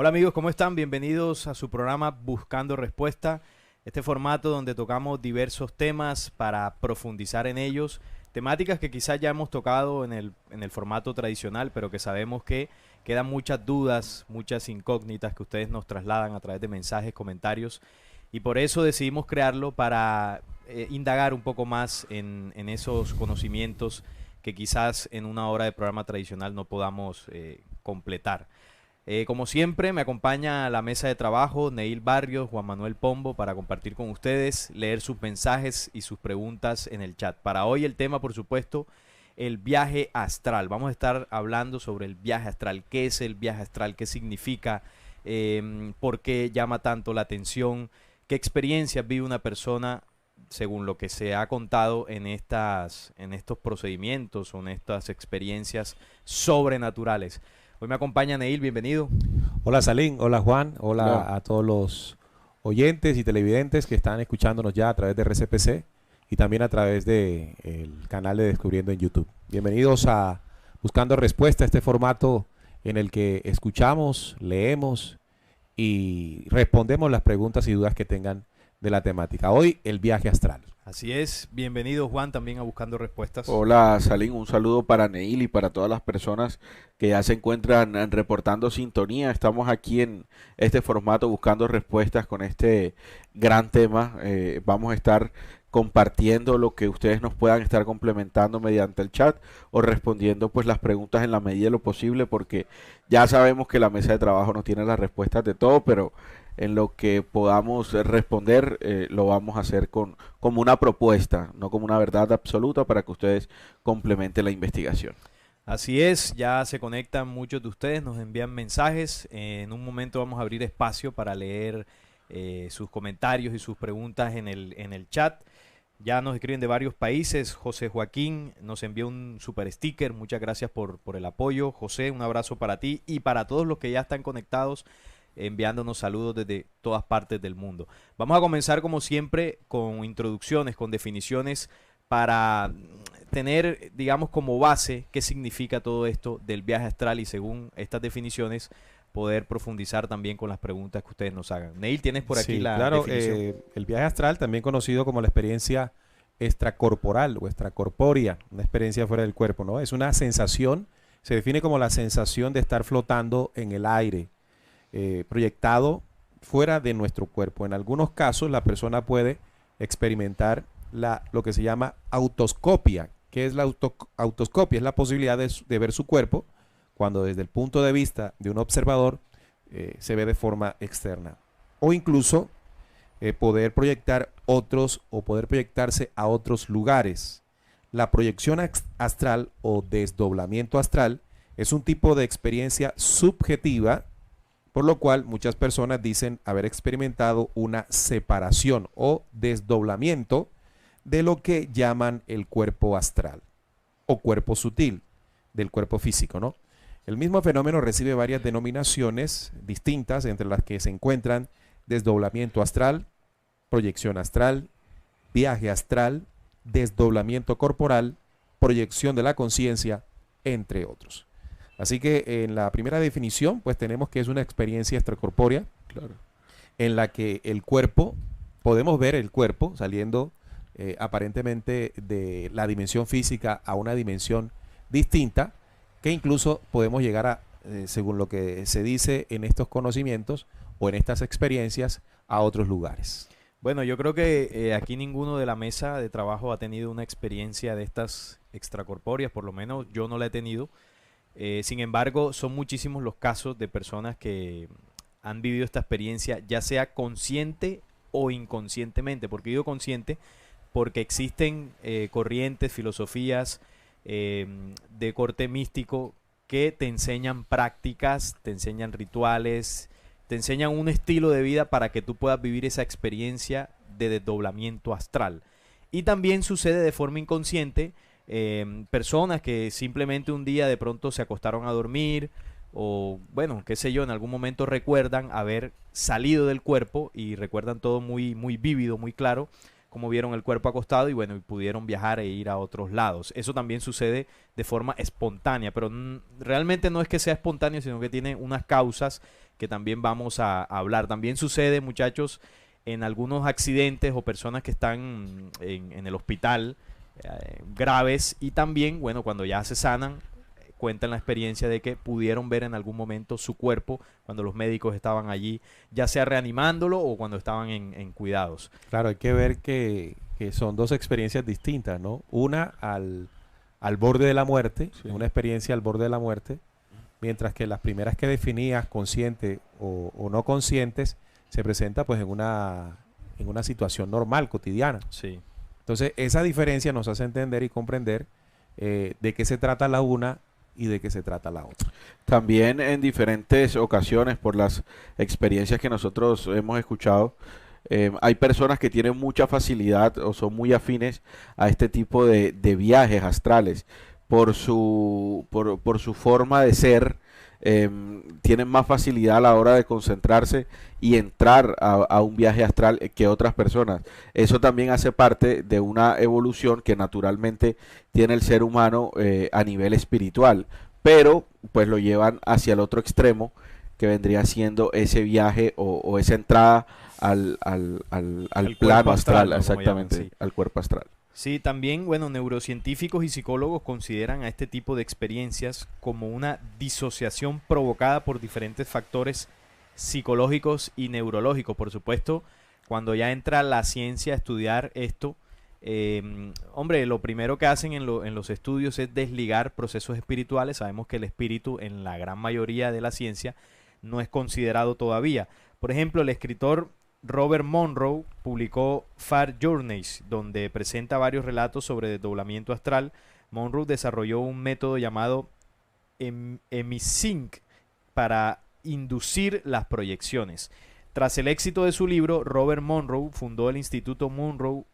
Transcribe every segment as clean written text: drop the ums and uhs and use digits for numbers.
Hola amigos, ¿cómo están? Bienvenidos a su programa Buscando Respuesta, este formato donde tocamos diversos temas para profundizar en ellos, temáticas que quizás ya hemos tocado en el formato tradicional, pero que sabemos que quedan muchas dudas, muchas incógnitas que ustedes nos trasladan a través de mensajes, comentarios, y por eso decidimos crearlo para indagar un poco más en esos conocimientos que quizás en una hora de programa tradicional no podamos completar. Como siempre, me acompaña la mesa de trabajo Neil Barrios, Juan Manuel Pombo, para compartir con ustedes, leer sus mensajes y sus preguntas en el chat. Para hoy el tema, por supuesto, el viaje astral. Vamos a estar hablando sobre el viaje astral. ¿Qué es el viaje astral? ¿Qué significa? ¿Por qué llama tanto la atención? ¿Qué experiencias vive una persona según lo que se ha contado en estos procedimientos o en estas experiencias sobrenaturales? Hoy me acompaña Neil, bienvenido. Hola Salín, hola Juan, Hola. hola a todos los oyentes y televidentes que están escuchándonos ya a través de RCPC y también a través del canal de Descubriendo en YouTube. Bienvenidos a Buscando Respuesta, este formato en el que escuchamos, leemos y respondemos las preguntas y dudas que tengan de la temática. Hoy el viaje astral. Así es, bienvenido Juan también a Buscando Respuestas. Hola, Salín, un saludo para Neil y para todas las personas que ya se encuentran reportando sintonía. Estamos aquí en este formato buscando respuestas con este gran tema. Vamos a estar compartiendo lo que ustedes nos puedan estar complementando mediante el chat o respondiendo pues las preguntas en la medida de lo posible, porque ya sabemos que la mesa de trabajo no tiene las respuestas de todo, pero en lo que podamos responder lo vamos a hacer como una propuesta, no como una verdad absoluta, para que ustedes complementen la investigación. Así es, ya se conectan muchos de ustedes, nos envían mensajes. En un momento vamos a abrir espacio para leer sus comentarios y sus preguntas en el chat. Ya nos escriben de varios países. José Joaquín nos envió un super sticker. Muchas gracias por el apoyo. José, un abrazo para ti y para todos los que ya están conectados, enviándonos saludos desde todas partes del mundo. Vamos a comenzar como siempre con introducciones, con definiciones para tener, digamos, como base qué significa todo esto del viaje astral y según estas definiciones poder profundizar también con las preguntas que ustedes nos hagan. Neil, ¿tienes por aquí Sí, la claro, definición? el viaje astral, también conocido como la experiencia extracorporal o extracorpórea, una experiencia fuera del cuerpo, ¿no? Es una sensación, se define como la sensación de estar flotando en el aire, proyectado fuera de nuestro cuerpo. En algunos casos la persona puede experimentar lo que se llama autoscopia. ¿Qué es la autoscopia? Es la posibilidad de ver su cuerpo cuando desde el punto de vista de un observador se ve de forma externa. O incluso poder proyectar otros o poder proyectarse a otros lugares. La proyección astral o desdoblamiento astral es un tipo de experiencia subjetiva, por lo cual muchas personas dicen haber experimentado una separación o desdoblamiento de lo que llaman el cuerpo astral o cuerpo sutil del cuerpo físico, ¿no? El mismo fenómeno recibe varias denominaciones distintas, entre las que se encuentran desdoblamiento astral, proyección astral, viaje astral, desdoblamiento corporal, proyección de la conciencia, entre otros. Así que en la primera definición, pues tenemos que es una experiencia extracorpórea, Claro. en la que el cuerpo, podemos ver el cuerpo saliendo aparentemente de la dimensión física a una dimensión distinta, que incluso podemos llegar a, según lo que se dice en estos conocimientos o en estas experiencias, a otros lugares. Bueno, yo creo que aquí ninguno de la mesa de trabajo ha tenido una experiencia de estas extracorpóreas, por lo menos yo no la he tenido. Sin embargo, son muchísimos los casos de personas que han vivido esta experiencia, ya sea consciente o inconscientemente. Porque digo consciente porque existen corrientes, filosofías de corte místico que te enseñan prácticas, te enseñan rituales, te enseñan un estilo de vida para que tú puedas vivir esa experiencia de desdoblamiento astral. Y también sucede de forma inconsciente, personas que simplemente un día de pronto se acostaron a dormir o bueno, qué sé yo, en algún momento recuerdan haber salido del cuerpo y recuerdan todo muy, muy vívido, muy claro, cómo vieron el cuerpo acostado y bueno, y pudieron viajar e ir a otros lados. Eso también sucede de forma espontánea, pero realmente no es que sea espontáneo, sino que tiene unas causas que también vamos a hablar. También sucede, muchachos, en algunos accidentes o personas que están en el hospital graves, y también, bueno, cuando ya se sanan, cuentan la experiencia de que pudieron ver en algún momento su cuerpo cuando los médicos estaban allí, ya sea reanimándolo o cuando estaban en cuidados. Claro, hay que ver que son dos experiencias distintas, ¿no? Una al borde de la muerte, Sí. una experiencia al borde de la muerte, mientras que las primeras que definías, conscientes o no conscientes, se presenta pues en una situación normal, cotidiana. Sí. Entonces, esa diferencia nos hace entender y comprender de qué se trata la una y de qué se trata la otra. También en diferentes ocasiones, por las experiencias que nosotros hemos escuchado, hay personas que tienen mucha facilidad o son muy afines a este tipo de viajes astrales por su forma de ser. Tienen más facilidad a la hora de concentrarse y entrar a un viaje astral que otras personas. Eso también hace parte de una evolución que naturalmente tiene el ser humano a nivel espiritual, pero pues lo llevan hacia el otro extremo, que vendría siendo ese viaje o esa entrada al plano astral, ¿no? exactamente, Como llaman, sí. al cuerpo astral. Sí, también, bueno, neurocientíficos y psicólogos consideran a este tipo de experiencias como una disociación provocada por diferentes factores psicológicos y neurológicos. Por supuesto, cuando ya entra la ciencia a estudiar esto, hombre, lo primero que hacen en los estudios es desligar procesos espirituales. Sabemos que el espíritu en la gran mayoría de la ciencia no es considerado todavía. Por ejemplo, el escritor Robert Monroe publicó Far Journeys, donde presenta varios relatos sobre desdoblamiento astral. Monroe desarrolló un método llamado Emisync para inducir las proyecciones. Tras el éxito de su libro, Robert Monroe fundó el Instituto Monroe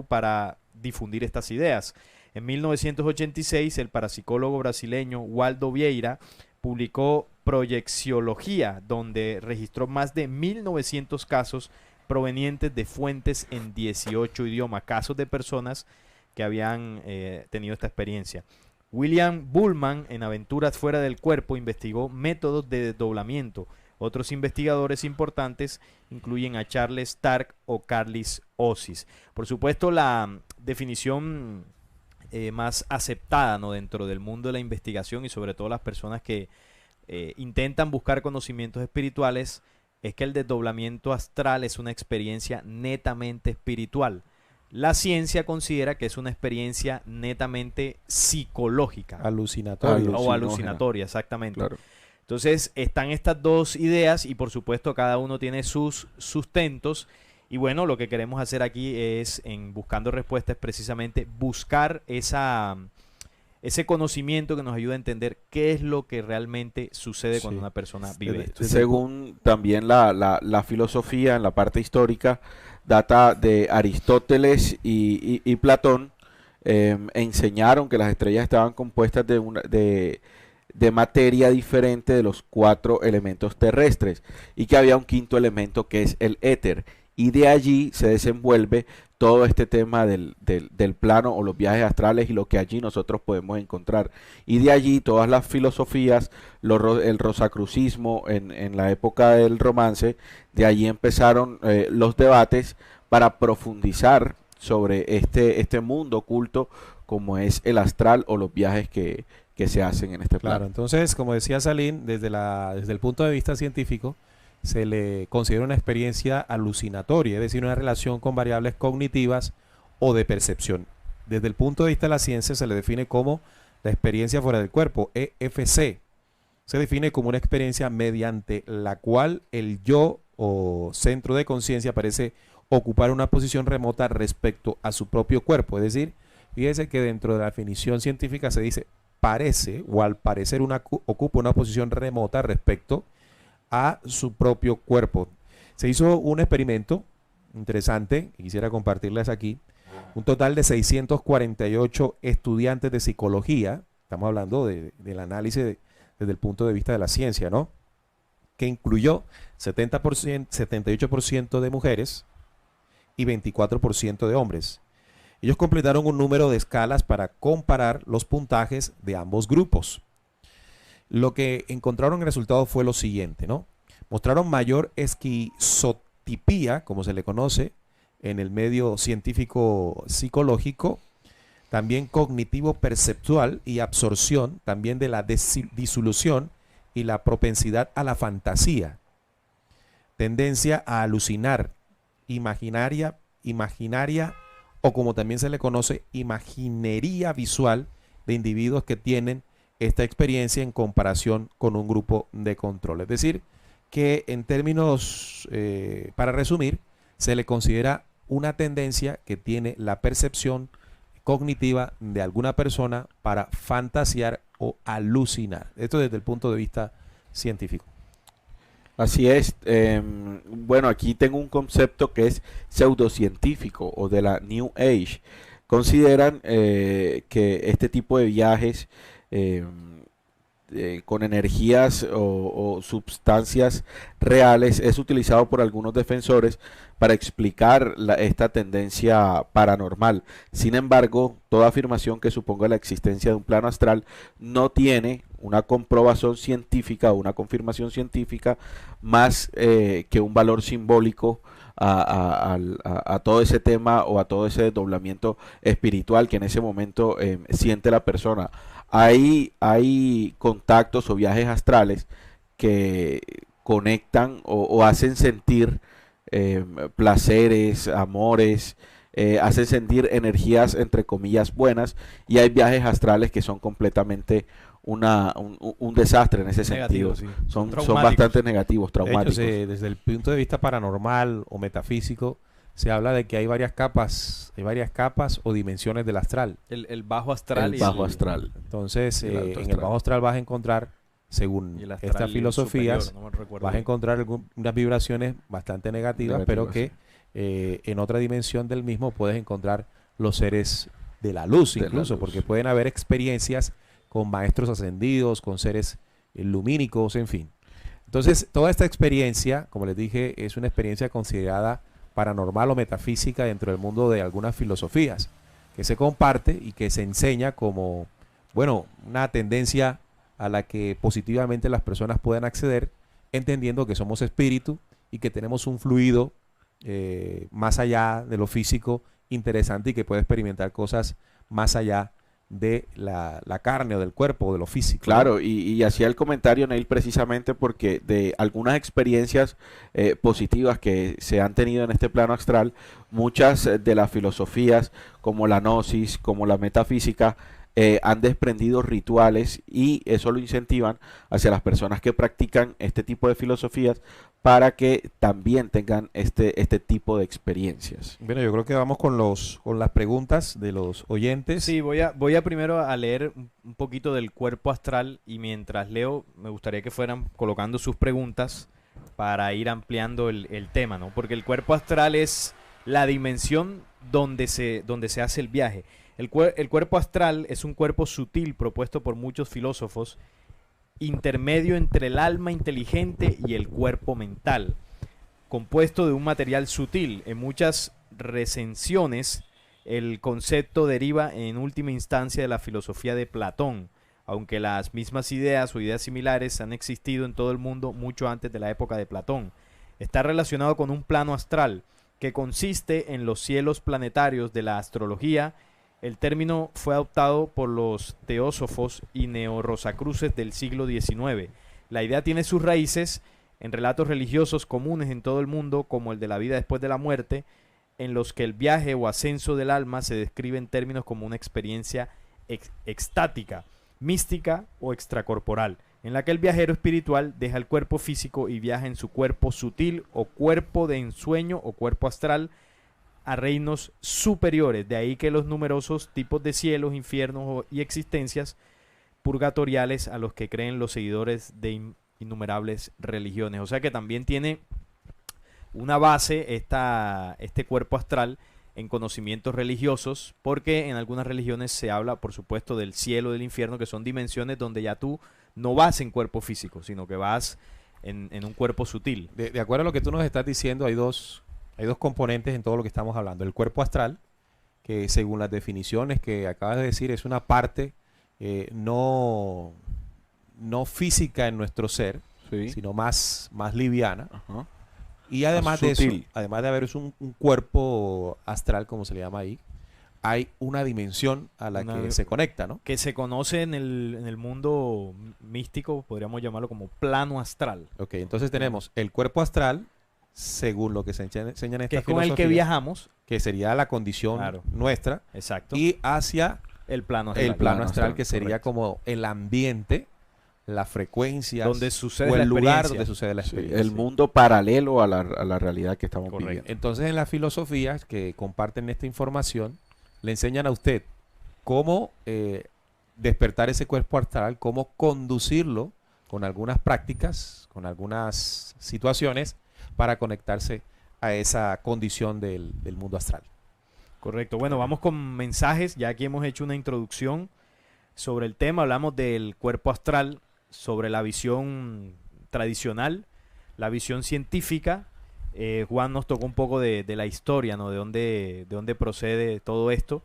para difundir estas ideas. En 1986, el parapsicólogo brasileño Waldo Vieira publicó Proyecciología, donde registró más de 1900 casos provenientes de fuentes en 18 idiomas, casos de personas que habían tenido esta experiencia. William Bullman, en Aventuras fuera del cuerpo, investigó métodos de desdoblamiento. Otros investigadores importantes incluyen a Charles Stark o Carlis Osis. Por supuesto, la definición más aceptada, ¿no?, dentro del mundo de la investigación, y sobre todo las personas que intentan buscar conocimientos espirituales, es que el desdoblamiento astral es una experiencia netamente espiritual. La ciencia considera que es una experiencia netamente psicológica. Alucinatorio. O alucinatoria, exactamente. Claro. Entonces están estas dos ideas y por supuesto cada uno tiene sus sustentos. Y bueno, lo que queremos hacer aquí es, en Buscando Respuestas, precisamente buscar ese conocimiento que nos ayuda a entender qué es lo que realmente sucede cuando una persona vive esto. Según también la filosofía, en la parte histórica, data de Aristóteles y Platón, enseñaron que las estrellas estaban compuestas de materia diferente de los 4 elementos terrestres, y que había un quinto elemento que es el éter, y de allí se desenvuelve todo este tema del plano o los viajes astrales y lo que allí nosotros podemos encontrar. Y de allí todas las filosofías, el rosacrucismo en la época del romance, de allí empezaron los debates para profundizar sobre este mundo oculto como es el astral o los viajes que se hacen en este plano. Claro, entonces, como decía Salim, desde el punto de vista científico, se le considera una experiencia alucinatoria, es decir, una relación con variables cognitivas o de percepción. Desde el punto de vista de la ciencia se le define como la experiencia fuera del cuerpo, EFC. Se define como una experiencia mediante la cual el yo o centro de conciencia parece ocupar una posición remota respecto a su propio cuerpo. Es decir, fíjese que dentro de la definición científica se dice parece, o al parecer ocupa una posición remota respecto a su propio cuerpo. Se hizo un experimento interesante que quisiera compartirles aquí. Un total de 648 estudiantes de psicología, estamos hablando del análisis desde el punto de vista de la ciencia, ¿no?, que incluyó 78% de mujeres y 24% de hombres. Ellos completaron un número de escalas para comparar los puntajes de ambos grupos. Lo que encontraron en el resultado fue lo siguiente, ¿no? Mostraron mayor esquizotipía, como se le conoce en el medio científico psicológico, también cognitivo-perceptual y absorción, también de la disolución y la propensidad a la fantasía, tendencia a alucinar, imaginaria o como también se le conoce, imaginería visual de individuos que tienen esta experiencia en comparación con un grupo de control. Es decir, que en términos, para resumir, se le considera una tendencia que tiene la percepción cognitiva de alguna persona para fantasear o alucinar. Esto desde el punto de vista científico. Así es. Bueno, aquí tengo un concepto que es pseudocientífico o de la New Age. Consideran que este tipo de viajes con energías o sustancias reales es utilizado por algunos defensores para explicar esta tendencia paranormal. Sin embargo, toda afirmación que suponga la existencia de un plano astral no tiene una comprobación científica o una confirmación científica más que un valor simbólico a todo ese tema o a todo ese desdoblamiento espiritual que en ese momento siente la persona. Hay contactos o viajes astrales que conectan o hacen sentir placeres, amores, hacen sentir energías entre comillas buenas, y hay viajes astrales que son completamente un desastre en ese sentido. Sí. Son bastante negativos, traumáticos. De hecho, desde el punto de vista paranormal o metafísico, se habla de que hay varias capas o dimensiones del astral. El bajo astral. Bajo astral. Entonces, en el bajo astral vas a encontrar, según estas filosofías, superior, no vas a encontrar unas vibraciones bastante negativas, pero que en otra dimensión del mismo puedes encontrar los seres de la luz, incluso, porque pueden haber experiencias con maestros ascendidos, con seres lumínicos, en fin. Entonces, toda esta experiencia, como les dije, es una experiencia considerada paranormal o metafísica dentro del mundo de algunas filosofías, que se comparte y que se enseña como, bueno, una tendencia a la que positivamente las personas pueden acceder, entendiendo que somos espíritu y que tenemos un fluido más allá de lo físico interesante y que puede experimentar cosas más allá de la carne o del cuerpo o de lo físico. Claro, ¿no? Y hacía el comentario, Neil, precisamente porque de algunas experiencias positivas que se han tenido en este plano astral, muchas de las filosofías como la gnosis, como la metafísica, han desprendido rituales, y eso lo incentivan hacia las personas que practican este tipo de filosofías para que también tengan este tipo de experiencias. Bueno, yo creo que vamos con las preguntas de los oyentes. Sí, voy a primero a leer un poquito del cuerpo astral, y mientras leo me gustaría que fueran colocando sus preguntas para ir ampliando el tema, ¿no? Porque el cuerpo astral es la dimensión donde se hace el viaje. El cuerpo astral es un cuerpo sutil propuesto por muchos filósofos, intermedio entre el alma inteligente y el cuerpo mental, compuesto de un material sutil. En muchas recensiones, el concepto deriva en última instancia de la filosofía de Platón, aunque las mismas ideas o ideas similares han existido en todo el mundo mucho antes de la época de Platón. Está relacionado con un plano astral que consiste en los cielos planetarios de la astrología. El término fue adoptado por los teósofos y neorrosacruces del siglo XIX. La idea tiene sus raíces en relatos religiosos comunes en todo el mundo, como el de la vida después de la muerte, en los que el viaje o ascenso del alma se describe en términos como una experiencia extática, mística o extracorporal, en la que el viajero espiritual deja el cuerpo físico y viaja en su cuerpo sutil o cuerpo de ensueño o cuerpo astral a reinos superiores. De ahí que los numerosos tipos de cielos, infiernos y existencias purgatoriales a los que creen los seguidores de innumerables religiones. O sea que también tiene una base este cuerpo astral en conocimientos religiosos, porque en algunas religiones se habla, por supuesto, del cielo, del infierno, que son dimensiones donde ya tú no vas en cuerpo físico, sino que vas en un cuerpo sutil. De acuerdo a lo que tú nos estás diciendo, hay dos Hay dos componentes en todo lo que estamos hablando. El cuerpo astral, que según las definiciones que acabas de decir, es una parte no física en nuestro ser, Sí. sino más liviana. Ajá. Y además de eso, sutil. además de haber un cuerpo astral, como se le llama ahí, hay una dimensión a la Una- que se conecta, ¿no? Que se conoce en el mundo místico, podríamos llamarlo como plano astral, Ok, entonces tenemos el cuerpo astral, según lo que se enseña en que esta es con el que filosofía, viajamos, que sería la condición Claro. nuestra, exacto, y hacia el plano astral, el plano plano astral, astral, que sería correcto. como el ambiente, las frecuencias, donde sucede o la el lugar experiencia. donde sucede la Sí, experiencia. el mundo paralelo a la realidad que estamos Correcto. viviendo. Entonces, en las filosofías que comparten esta información, le enseñan a usted cómo despertar ese cuerpo astral, cómo conducirlo con algunas prácticas, con algunas situaciones para conectarse a esa condición del mundo astral. Correcto. Bueno, vamos con mensajes. Ya aquí hemos hecho una introducción sobre el tema. Hablamos del cuerpo astral, sobre la visión tradicional, la visión científica. Juan nos tocó un poco de la historia, ¿no? De dónde procede todo esto.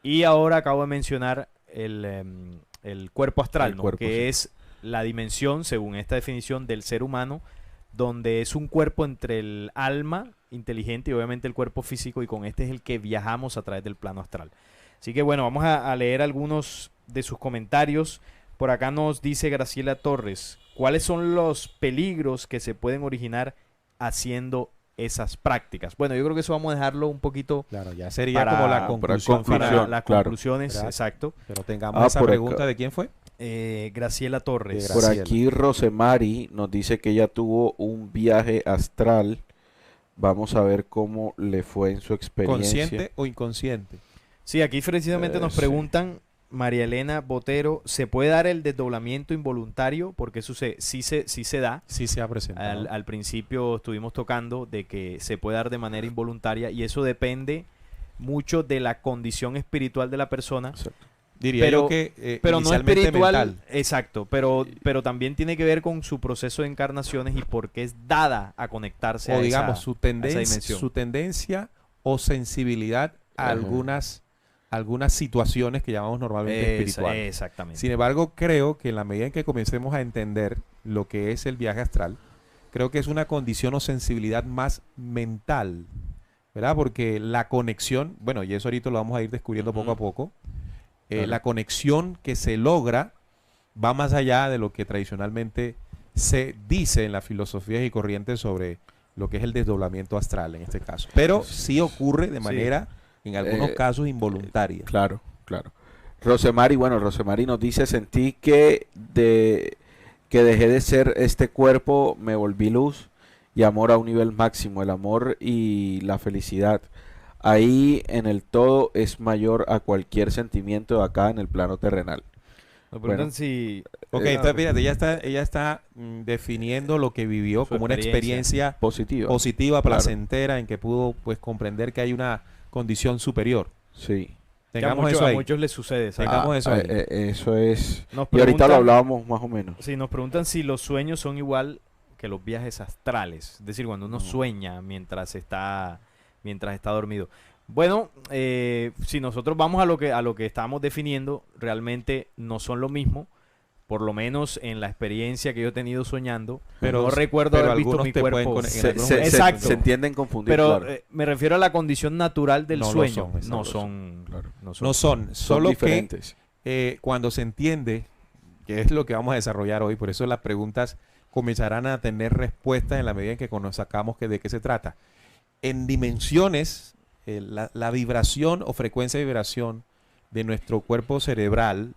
Y ahora acabo de mencionar el cuerpo astral, El ¿no? cuerpo, Que sí. es la dimensión, según esta definición, del ser humano, donde es un cuerpo entre el alma inteligente y obviamente el cuerpo físico, y con este es el que viajamos a través del plano astral. Así que bueno, vamos a leer algunos de sus comentarios. Por acá nos dice Graciela Torres, ¿cuáles son los peligros que se pueden originar haciendo esas prácticas? Bueno, yo creo que eso vamos a dejarlo un poquito Claro, ya sería Para- como la para conclusión para final. las claro. conclusiones, ¿Verdad? exacto. Pero tengamos esa por acá. pregunta de quién fue. Graciela Torres. De Por Graciela. aquí Rosemary nos dice que ella tuvo un viaje astral. Vamos a ver cómo le fue en su experiencia. ¿Consciente o inconsciente? Sí, aquí precisamente nos Sí. preguntan, María Elena Botero, ¿se puede dar el desdoblamiento involuntario? Porque eso sí se da. Sí se ha presentado. Al principio estuvimos tocando de que se puede dar de manera involuntaria y eso depende mucho de la condición espiritual de la persona. Exacto. Diría pero- yo que Pero no inicialmente espiritual, mental. exacto, pero también tiene que ver con su proceso de encarnaciones y por qué es dada a conectarse O a digamos, esa, su a esa tendencia, dimensión. su tendencia o sensibilidad a Ajá. algunas situaciones que llamamos normalmente espirituales. Exactamente. Sin embargo, creo que en la medida en que comencemos a entender lo que es el viaje astral, creo que es una condición o sensibilidad más mental, ¿verdad? Porque la conexión, bueno, y eso ahorita lo vamos a ir descubriendo poco a Ujú. poco, Claro. la conexión que se logra va más allá de lo que tradicionalmente se dice en las filosofías y corrientes sobre lo que es el desdoblamiento astral en este caso. Pero sí ocurre de Sí. manera, en algunos casos, involuntaria. Claro, claro. Rosemary nos dice, sentí que dejé de ser este cuerpo, me volví luz y amor a un nivel máximo. El amor y la felicidad ahí en el todo es mayor a cualquier sentimiento acá en el plano terrenal. Nos preguntan Bueno. si... Ok, entonces fíjate, ella está definiendo lo que vivió Su como una experiencia. experiencia Positiva. positiva, Claro. placentera, en que pudo pues comprender que hay una condición superior. Sí. que Tengamos eso a ahí. muchos les sucede. ¿sabes? Tengamos eso ahí. Eso es. Nos Y ahorita lo preguntan- hablábamos más o menos. Sí, nos preguntan si los sueños son igual que los viajes astrales. Es decir, cuando uno No. sueña mientras está dormido. Bueno, si nosotros vamos a lo que estamos definiendo, realmente no son lo mismo. Por lo menos en la experiencia que yo he tenido soñando, Pero- no recuerdo pero haber visto algunos mi te pueden cuerpo. conectar. En Se, algunos se- momentos se- Exacto. se entienden confundir, Pero claro. me refiero a la condición natural del No lo sueño. son, exacto. No son, Claro. no son. No son, Son solo que diferentes. cuando se entiende, que es lo que vamos a desarrollar hoy, por eso las preguntas comenzarán a tener respuestas en la medida en que conozcamos de qué se trata. En dimensiones, la vibración o frecuencia de vibración de nuestro cuerpo cerebral,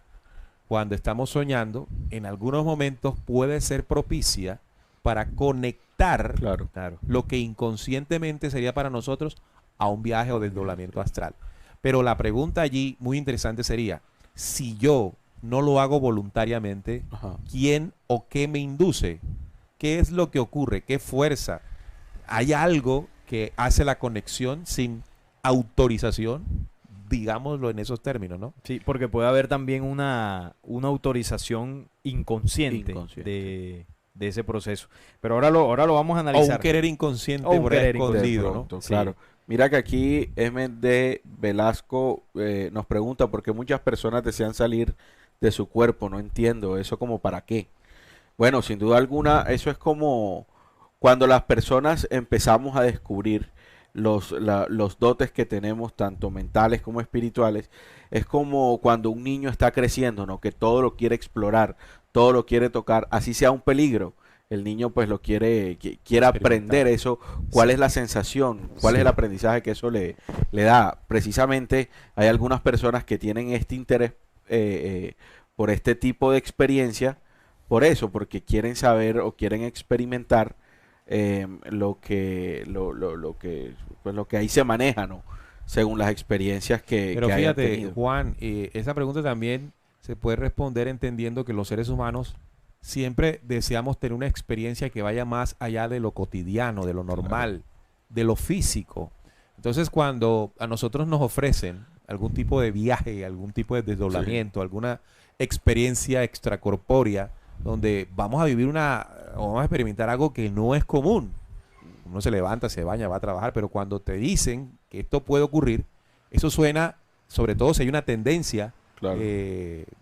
cuando estamos soñando, en algunos momentos puede ser propicia para conectar Claro. Claro. lo que inconscientemente sería para nosotros a un viaje o desdoblamiento astral. Pero la pregunta allí muy interesante sería, si yo no lo hago voluntariamente, Ajá. ¿quién o qué me induce? ¿Qué es lo que ocurre? ¿Qué fuerza? ¿Hay algo que hace la conexión sin autorización? Digámoslo en esos términos, ¿no? Sí, porque puede haber también una autorización inconsciente, Inconsciente. de ese proceso. Pero ahora lo vamos a O un analizar. querer inconsciente O un por ahí querer escondido, ¿no? Pronto, Sí. claro. Mira que aquí MD Velasco nos pregunta por qué muchas personas desean salir de su cuerpo. No entiendo eso, como para qué. Bueno, sin duda alguna, eso es como cuando las personas empezamos a descubrir los dotes que tenemos, tanto mentales como espirituales. Es como cuando un niño está creciendo, ¿no? Que todo lo quiere explorar, todo lo quiere tocar, así sea un peligro. El niño pues lo quiere aprender eso, cuál Sí. es la sensación, cuál es Sí. el aprendizaje que eso le da. Precisamente hay algunas personas que tienen este interés por este tipo de experiencia, por eso, porque quieren saber o quieren experimentar lo que ahí se maneja, ¿no? Según las experiencias Pero que hayan fíjate, tenido. Juan, esa pregunta también se puede responder entendiendo que los seres humanos siempre deseamos tener una experiencia que vaya más allá de lo cotidiano, de lo normal, de lo físico. Entonces, cuando a nosotros nos ofrecen algún tipo de viaje, algún tipo de desdoblamiento, alguna experiencia extracorpórea, donde vamos a vivir o vamos a experimentar algo que no es común. Uno se levanta, se baña, va a trabajar, pero cuando te dicen que esto puede ocurrir, eso suena, sobre todo si hay una tendencia, Claro.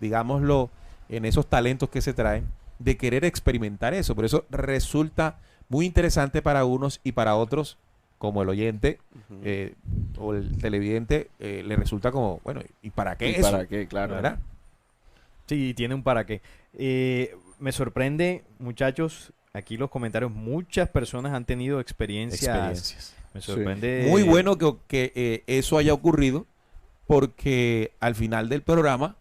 digámoslo, en esos talentos que se traen, de querer experimentar eso. Por eso resulta muy interesante para unos y para otros, como el oyente Ujú. o el televidente, le resulta como, bueno, ¿y para qué ¿Y eso? para qué? Claro. ¿Verdad? Sí, tiene un para qué. Me sorprende, muchachos, aquí los comentarios, muchas personas han tenido experiencias. Me Sí. sorprende. Muy bueno que eso haya ocurrido, porque al final del programa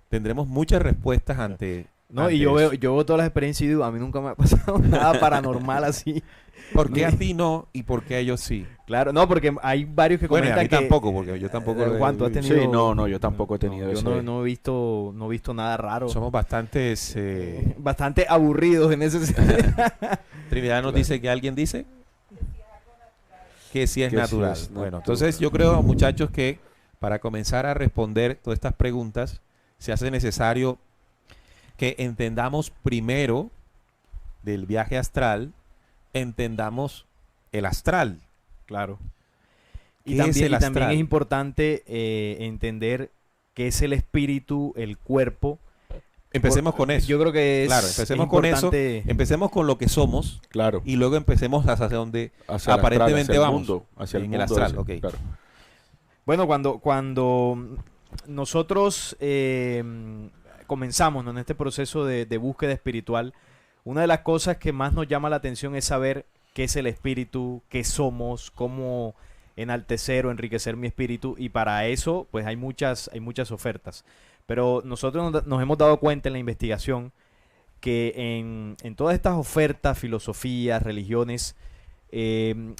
tendremos muchas respuestas ante... No, ante y yo eso. veo todas las experiencias y digo, a mí nunca me ha pasado nada paranormal así. ¿Por qué a ti no y por qué a ellos sí? Claro, no, porque hay varios que Bueno, y a comentan mí que... tampoco, porque yo tampoco lo he Juan, ¿tú has vivido. tenido...? Sí, no, yo tampoco he tenido yo ese. no he visto nada raro. Somos bastantes... Bastante aburridos en ese sentido. Trinidad nos dice que alguien dice que sí es Que sí natural. es Bueno, natural. entonces yo creo, muchachos, que para comenzar a responder todas estas preguntas, se hace necesario que entendamos primero del viaje astral, entendamos el astral. Claro. ¿Qué Y también, es el y también astral? es importante entender qué es el espíritu, el cuerpo. Empecemos con eso. Yo creo que es Claro, empecemos con eso. importante- Empecemos con lo que somos Claro. y luego empecemos hacia donde Hacia el aparentemente astral, hacia el vamos. mundo, hacia el En el mundo astral, ese, ok. claro. Bueno, cuando nosotros comenzamos, ¿no?, en este proceso de búsqueda espiritual, una de las cosas que más nos llama la atención es saber qué es el espíritu, qué somos, cómo enaltecer o enriquecer mi espíritu, y para eso pues hay muchas ofertas. Pero nosotros nos hemos dado cuenta en la investigación que en todas estas ofertas, filosofías, religiones,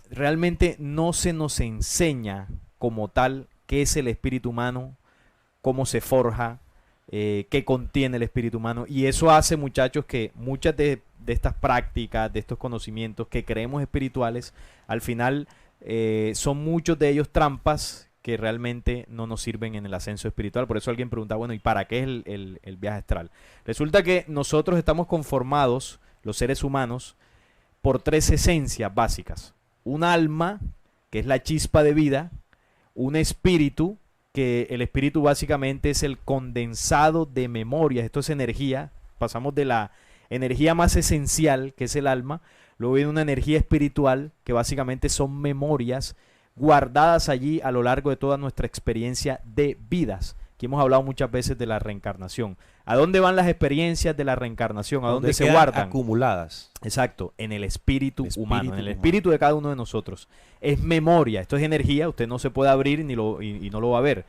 realmente no se nos enseña como tal qué es el espíritu humano, cómo se forja, qué contiene el espíritu humano. Y eso hace, muchachos, que muchas de estas prácticas, de estos conocimientos que creemos espirituales, al final son muchos de ellos trampas que realmente no nos sirven en el ascenso espiritual. Por eso alguien pregunta, bueno, ¿y para qué es el viaje astral? Resulta que nosotros estamos conformados, los seres humanos, por tres esencias básicas. Un alma, que es la chispa de vida, un espíritu, que el espíritu básicamente es el condensado de memorias, esto es energía, pasamos de la energía más esencial, que es el alma, luego viene una energía espiritual, que básicamente son memorias guardadas allí a lo largo de toda nuestra experiencia de vidas. Aquí hemos hablado muchas veces de la reencarnación. ¿A dónde van las experiencias de la reencarnación? ¿A dónde se quedan guardan? acumuladas. Exacto, en el espíritu humano, en el humano. espíritu de cada uno de nosotros. Es memoria, esto es energía, usted no se puede abrir y no lo va a ver.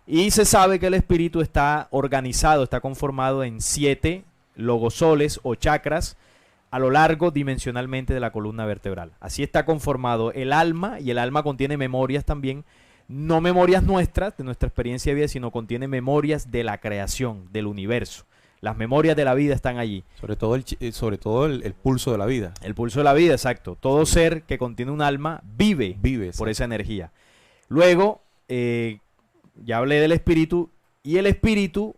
Y se sabe que el espíritu está organizado, está conformado en 7 logosoles o chakras a lo largo dimensionalmente de la columna vertebral. Así está conformado el alma, y el alma contiene memorias también, no memorias nuestras, de nuestra experiencia de vida, sino contiene memorias de la creación, del universo. Las memorias de la vida están allí. Sobre todo el pulso de la vida. El pulso de la vida, exacto. Todo ser que contiene un alma vive Vive por esa energía. Luego, ya hablé del espíritu, y el espíritu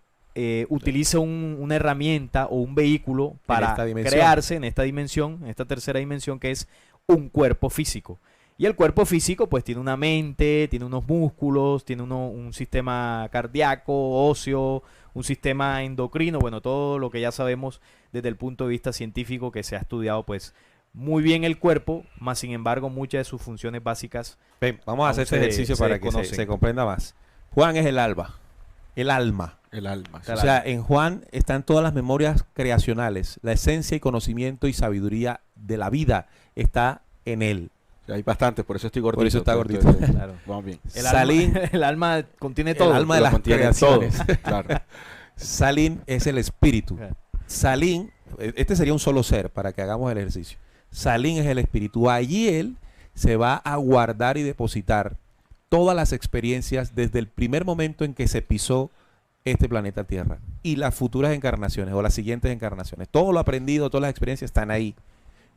utiliza una herramienta o un vehículo para crearse en esta dimensión, en esta tercera dimensión, que es un cuerpo físico. Y el cuerpo físico pues tiene una mente, tiene unos músculos, tiene un sistema cardíaco, óseo, un sistema endocrino, bueno, todo lo que ya sabemos desde el punto de vista científico, que se ha estudiado pues muy bien el cuerpo, más sin embargo muchas de sus funciones básicas. Ven, vamos a hacer este ejercicio para que se comprenda más. Juan es el alma. El alma. El alma. O sea, en Juan están todas las memorias creacionales. La esencia y conocimiento y sabiduría de la vida está en él. Hay bastante, por eso estoy gordito. Por eso está gordito. Claro. Vamos bien. El alma contiene todo. El alma de las creaciones. Claro. Salín es el espíritu. Salín, este sería un solo ser para que hagamos el ejercicio. Salín es el espíritu. Allí él se va a guardar y depositar todas las experiencias desde el primer momento en que se pisó este planeta Tierra y las futuras encarnaciones o las siguientes encarnaciones. Todo lo aprendido, todas las experiencias están ahí.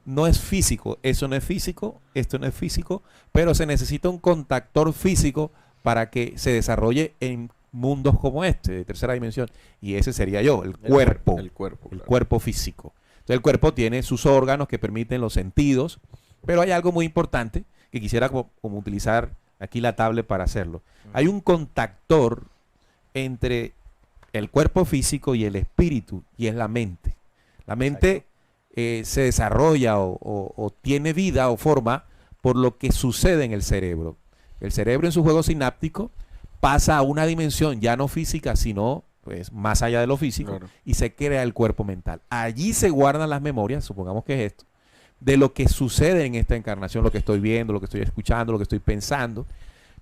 No es físico, eso no es físico, esto no es físico, pero se necesita un contactor físico para que se desarrolle en mundos como este, de tercera dimensión. Y ese sería yo, el cuerpo. El cuerpo, claro. El cuerpo físico. Entonces el cuerpo tiene sus órganos que permiten los sentidos, pero hay algo muy importante que quisiera como utilizar aquí la tablet para hacerlo. Hay un contactor entre el cuerpo físico y el espíritu, y es la mente. La mente se desarrolla o tiene vida o forma por lo que sucede en el cerebro. El cerebro en su juego sináptico pasa a una dimensión ya no física, sino pues más allá de lo físico, claro, y se crea el cuerpo mental. Allí se guardan las memorias, supongamos que es esto, de lo que sucede en esta encarnación, lo que estoy viendo, lo que estoy escuchando, lo que estoy pensando.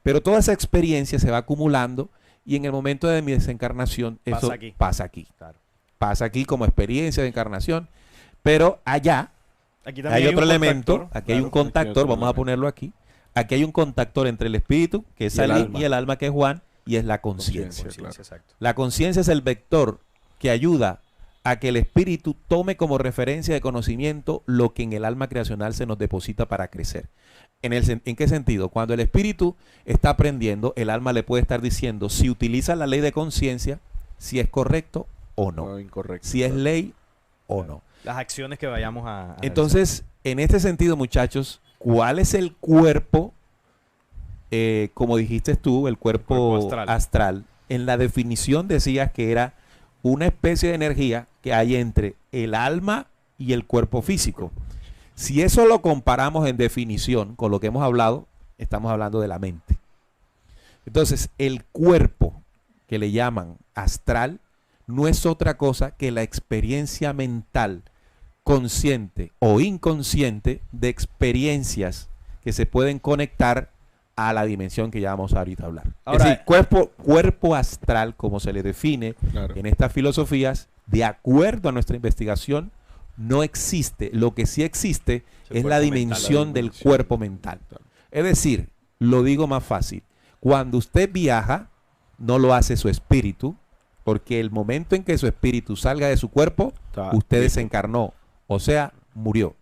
Pero toda esa experiencia se va acumulando y en el momento de mi desencarnación eso pasa aquí. Claro. Pasa aquí como experiencia de encarnación. Pero allá hay otro elemento, aquí hay un contactor, vamos a ponerlo aquí. Aquí hay un contactor entre el espíritu, que es Salín, y el alma, que es Juan, y es la conciencia. Claro. La conciencia es el vector que ayuda a que el espíritu tome como referencia de conocimiento lo que en el alma creacional se nos deposita para crecer. ¿En qué sentido? Cuando el espíritu está aprendiendo, el alma le puede estar diciendo si utiliza la ley de conciencia, si es correcto o no. No, incorrecto. Si es ley o no. Las acciones que vayamos a Entonces, en este sentido, muchachos, ¿cuál es el cuerpo, como dijiste tú, el cuerpo astral? En la definición decías que era una especie de energía que hay entre el alma y el cuerpo físico. Si eso lo comparamos en definición con lo que hemos hablado, estamos hablando de la mente. Entonces, el cuerpo que le llaman astral no es otra cosa que la experiencia mental, consciente o inconsciente, de experiencias que se pueden conectar a la dimensión que ya vamos ahorita a hablar. Ahora, es decir, cuerpo astral, como se le define en estas filosofías, de acuerdo a nuestra investigación, no existe. Lo que sí existe es la dimensión del cuerpo mental. Es decir, lo digo más fácil, cuando usted viaja, no lo hace su espíritu, porque el momento en que su espíritu salga de su cuerpo, usted desencarnó, o sea, murió.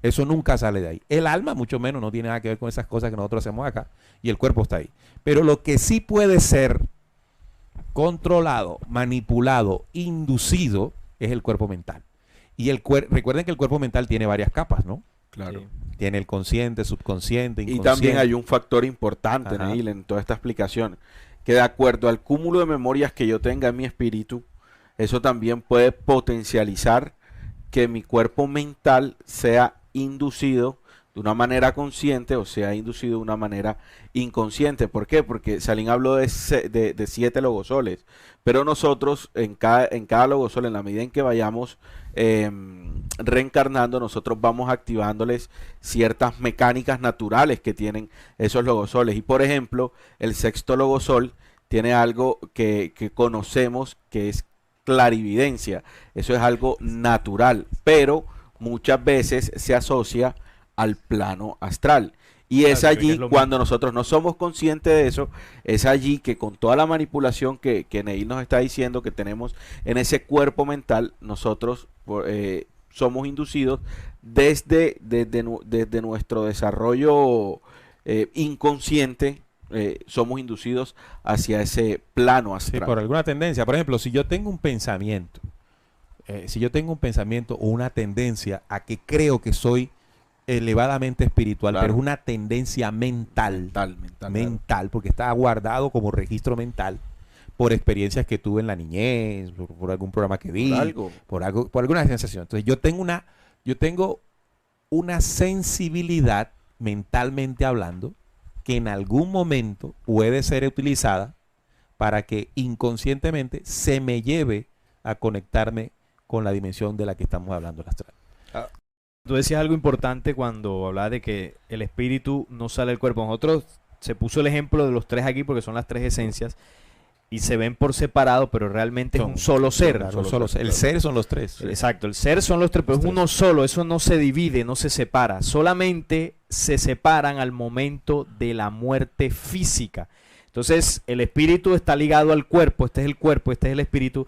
Eso nunca sale de ahí. El alma, mucho menos, no tiene nada que ver con esas cosas que nosotros hacemos acá, y el cuerpo está ahí. Pero lo que sí puede ser controlado, manipulado, inducido, es el cuerpo mental. Y recuerden que el cuerpo mental tiene varias capas, ¿no? Claro. Sí. Tiene el consciente, subconsciente, inconsciente. Y también hay un factor importante, Neil, en toda esta explicación, que de acuerdo al cúmulo de memorias que yo tenga en mi espíritu, eso también puede potencializar que mi cuerpo mental sea inducido de una manera consciente o sea inducido de una manera inconsciente. ¿Por qué? Porque Salín habló de 7 logosoles, pero nosotros en cada logosol, en la medida en que vayamos reencarnando, nosotros vamos activándoles ciertas mecánicas naturales que tienen esos logosoles. Y por ejemplo, el 6º logosol tiene algo que conocemos, que es clarividencia. Eso es algo natural, pero muchas veces se asocia al plano astral. Y es allí cuando nosotros no somos conscientes de eso, es allí que con toda la manipulación que Neil nos está diciendo que tenemos en ese cuerpo mental, nosotros somos inducidos desde nuestro desarrollo inconsciente somos inducidos hacia ese plano Sí, astral. por alguna tendencia. Por ejemplo, si yo tengo un pensamiento, o una tendencia a que creo que soy elevadamente espiritual, Claro. pero es una tendencia mental, Mental. porque está guardado como registro mental por experiencias que tuve en la niñez, por algún programa que vi, Por algo. por alguna sensación. Entonces yo tengo una sensibilidad mentalmente hablando que en algún momento puede ser utilizada para que inconscientemente se me lleve a conectarme con la dimensión de la que estamos hablando, el astral. Tú decías algo importante cuando hablabas de que el espíritu no sale del cuerpo. Nosotros se puso el ejemplo de los tres aquí porque son las tres esencias y se ven por separado, pero realmente es un solo ser. Claro, el ser son los tres. Exacto, el ser son los tres, pero es uno solo, eso no se divide, no se separa, solamente se separan al momento de la muerte física. Entonces, el espíritu está ligado al cuerpo, este es el cuerpo, este es el espíritu.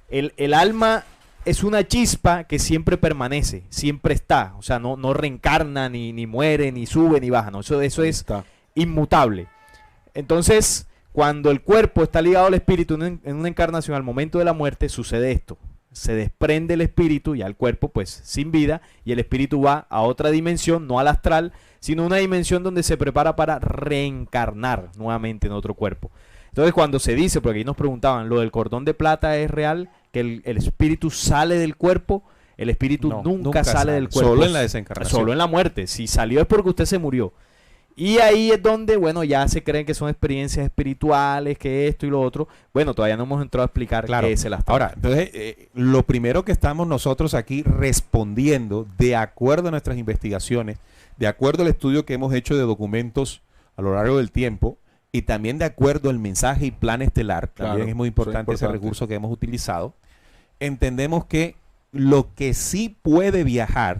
El alma es una chispa que siempre permanece, siempre está, o sea, no reencarna, ni muere, ni sube, ni baja, no, eso es inmutable. Entonces, cuando el cuerpo está ligado al espíritu en una encarnación, al momento de la muerte, sucede esto. Se desprende el espíritu, ya el cuerpo pues sin vida, y el espíritu va a otra dimensión, no al astral, sino una dimensión donde se prepara para reencarnar nuevamente en otro cuerpo. Entonces cuando se dice, porque aquí nos preguntaban, lo del cordón de plata es real, que el espíritu sale del cuerpo, el espíritu nunca sale del cuerpo. Solo en la desencarnación. Solo en la muerte. Si salió es porque usted se murió. Y ahí es donde, bueno, ya se creen que son experiencias espirituales, que esto y lo otro. Bueno, todavía no hemos entrado a explicar qué es el astral. Ahora, entonces, lo primero que estamos nosotros aquí respondiendo, de acuerdo a nuestras investigaciones, de acuerdo al estudio que hemos hecho de documentos a lo largo del tiempo, y también de acuerdo al mensaje y plan estelar, también es muy importante ese recurso que hemos utilizado, entendemos que lo que sí puede viajar,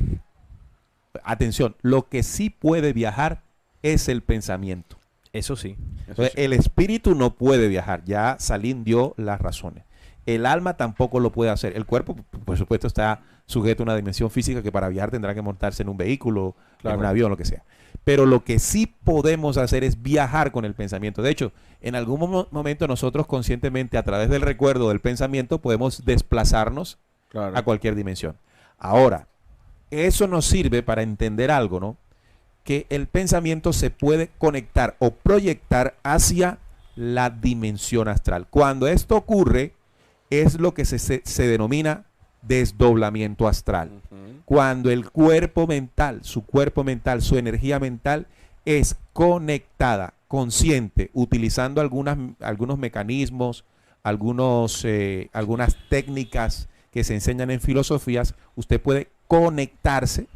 atención, lo que sí puede viajar es el pensamiento. Eso sí. Entonces, el espíritu no puede viajar, ya Salim dio las razones. El alma tampoco lo puede hacer. El cuerpo, por supuesto, está sujeto a una dimensión física que para viajar tendrá que montarse en un vehículo, en un avión, lo que sea. Pero lo que sí podemos hacer es viajar con el pensamiento. De hecho, en algún momento nosotros conscientemente, a través del recuerdo del pensamiento, podemos desplazarnos a cualquier dimensión. Ahora, eso nos sirve para entender algo, ¿no? Que el pensamiento se puede conectar o proyectar hacia la dimensión astral. Cuando esto ocurre, es lo que se denomina desdoblamiento astral. Cuando el cuerpo mental, su energía mental es conectada, consciente, utilizando algunos mecanismos, algunas técnicas que se enseñan en filosofías, usted puede conectarse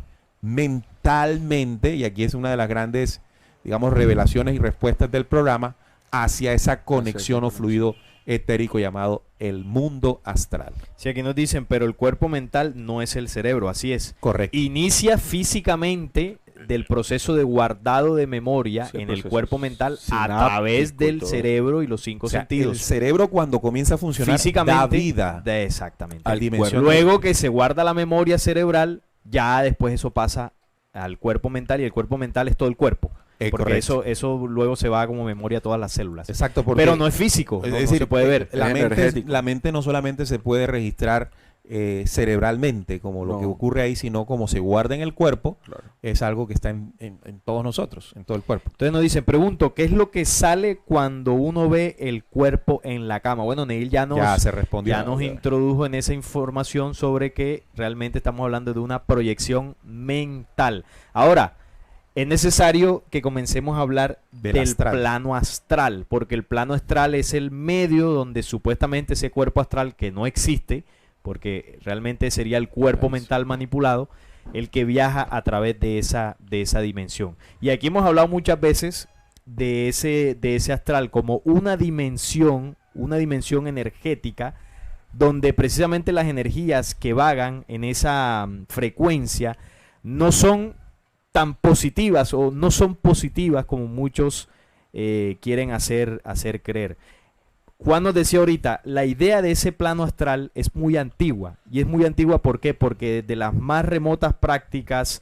mentalmente, y aquí es una de las grandes, digamos, revelaciones y respuestas del programa, hacia esa conexión o fluido etérico llamado el mundo astral. Sí, aquí nos dicen, pero el cuerpo mental no es el cerebro, así es. Correcto. Inicia físicamente del proceso de guardado de memoria en el cuerpo mental a través del cerebro y los cinco sentidos. El cerebro cuando comienza a funcionar físicamente da vida. Exactamente. Al dimensión. Luego que se guarda la memoria cerebral, ya después eso pasa al cuerpo mental y el cuerpo mental es todo el cuerpo. Porque eso luego se va como memoria a todas las células. Exacto. Pero no es físico, es no decir, se puede ver. La mente no solamente se puede registrar cerebralmente, como lo que ocurre ahí, sino como se guarda en el cuerpo, es algo que está en todos nosotros, en todo el cuerpo. Entonces nos dicen, pregunto, ¿qué es lo que sale cuando uno ve el cuerpo en la cama? Bueno, Neil ya nos introdujo en esa información sobre que realmente estamos hablando de una proyección mental. Ahora, es necesario que comencemos a hablar del plano astral, porque el plano astral es el medio donde supuestamente ese cuerpo astral, que no existe, porque realmente sería el cuerpo mental manipulado, el que viaja a través de esa dimensión. Y aquí hemos hablado muchas veces de ese astral como una dimensión energética, donde precisamente las energías que vagan en esa frecuencia no son tan positivas o no son positivas como muchos quieren hacer creer. Juan nos decía ahorita, la idea de ese plano astral es muy antigua. Y es muy antigua, ¿por qué? Porque de las más remotas prácticas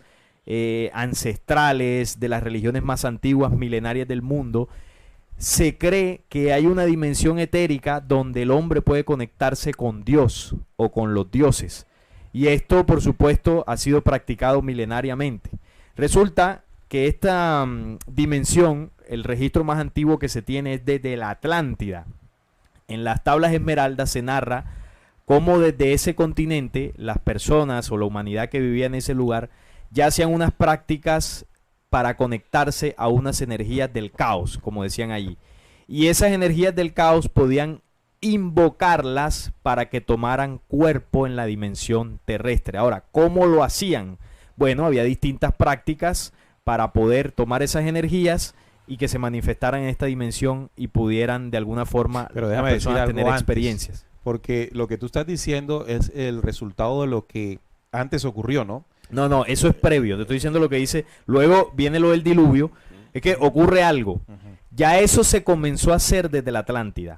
ancestrales, de las religiones más antiguas, milenarias del mundo, se cree que hay una dimensión etérica donde el hombre puede conectarse con Dios o con los dioses. Y esto, por supuesto, ha sido practicado milenariamente. Resulta que esta dimensión, el registro más antiguo que se tiene es desde la Atlántida. En las tablas esmeraldas se narra cómo desde ese continente las personas o la humanidad que vivía en ese lugar ya hacían unas prácticas para conectarse a unas energías del caos, como decían allí. Y esas energías del caos podían invocarlas para que tomaran cuerpo en la dimensión terrestre. Ahora, ¿cómo lo hacían? Bueno, había distintas prácticas para poder tomar esas energías y que se manifestaran en esta dimensión y pudieran de alguna forma Pero las déjame decir personas algo tener antes, experiencias. porque lo que tú estás diciendo es el resultado de lo que antes ocurrió, ¿no? No, eso es previo. Te estoy diciendo lo que dice. Luego viene lo del diluvio. Es que ocurre algo. Ya eso se comenzó a hacer desde la Atlántida.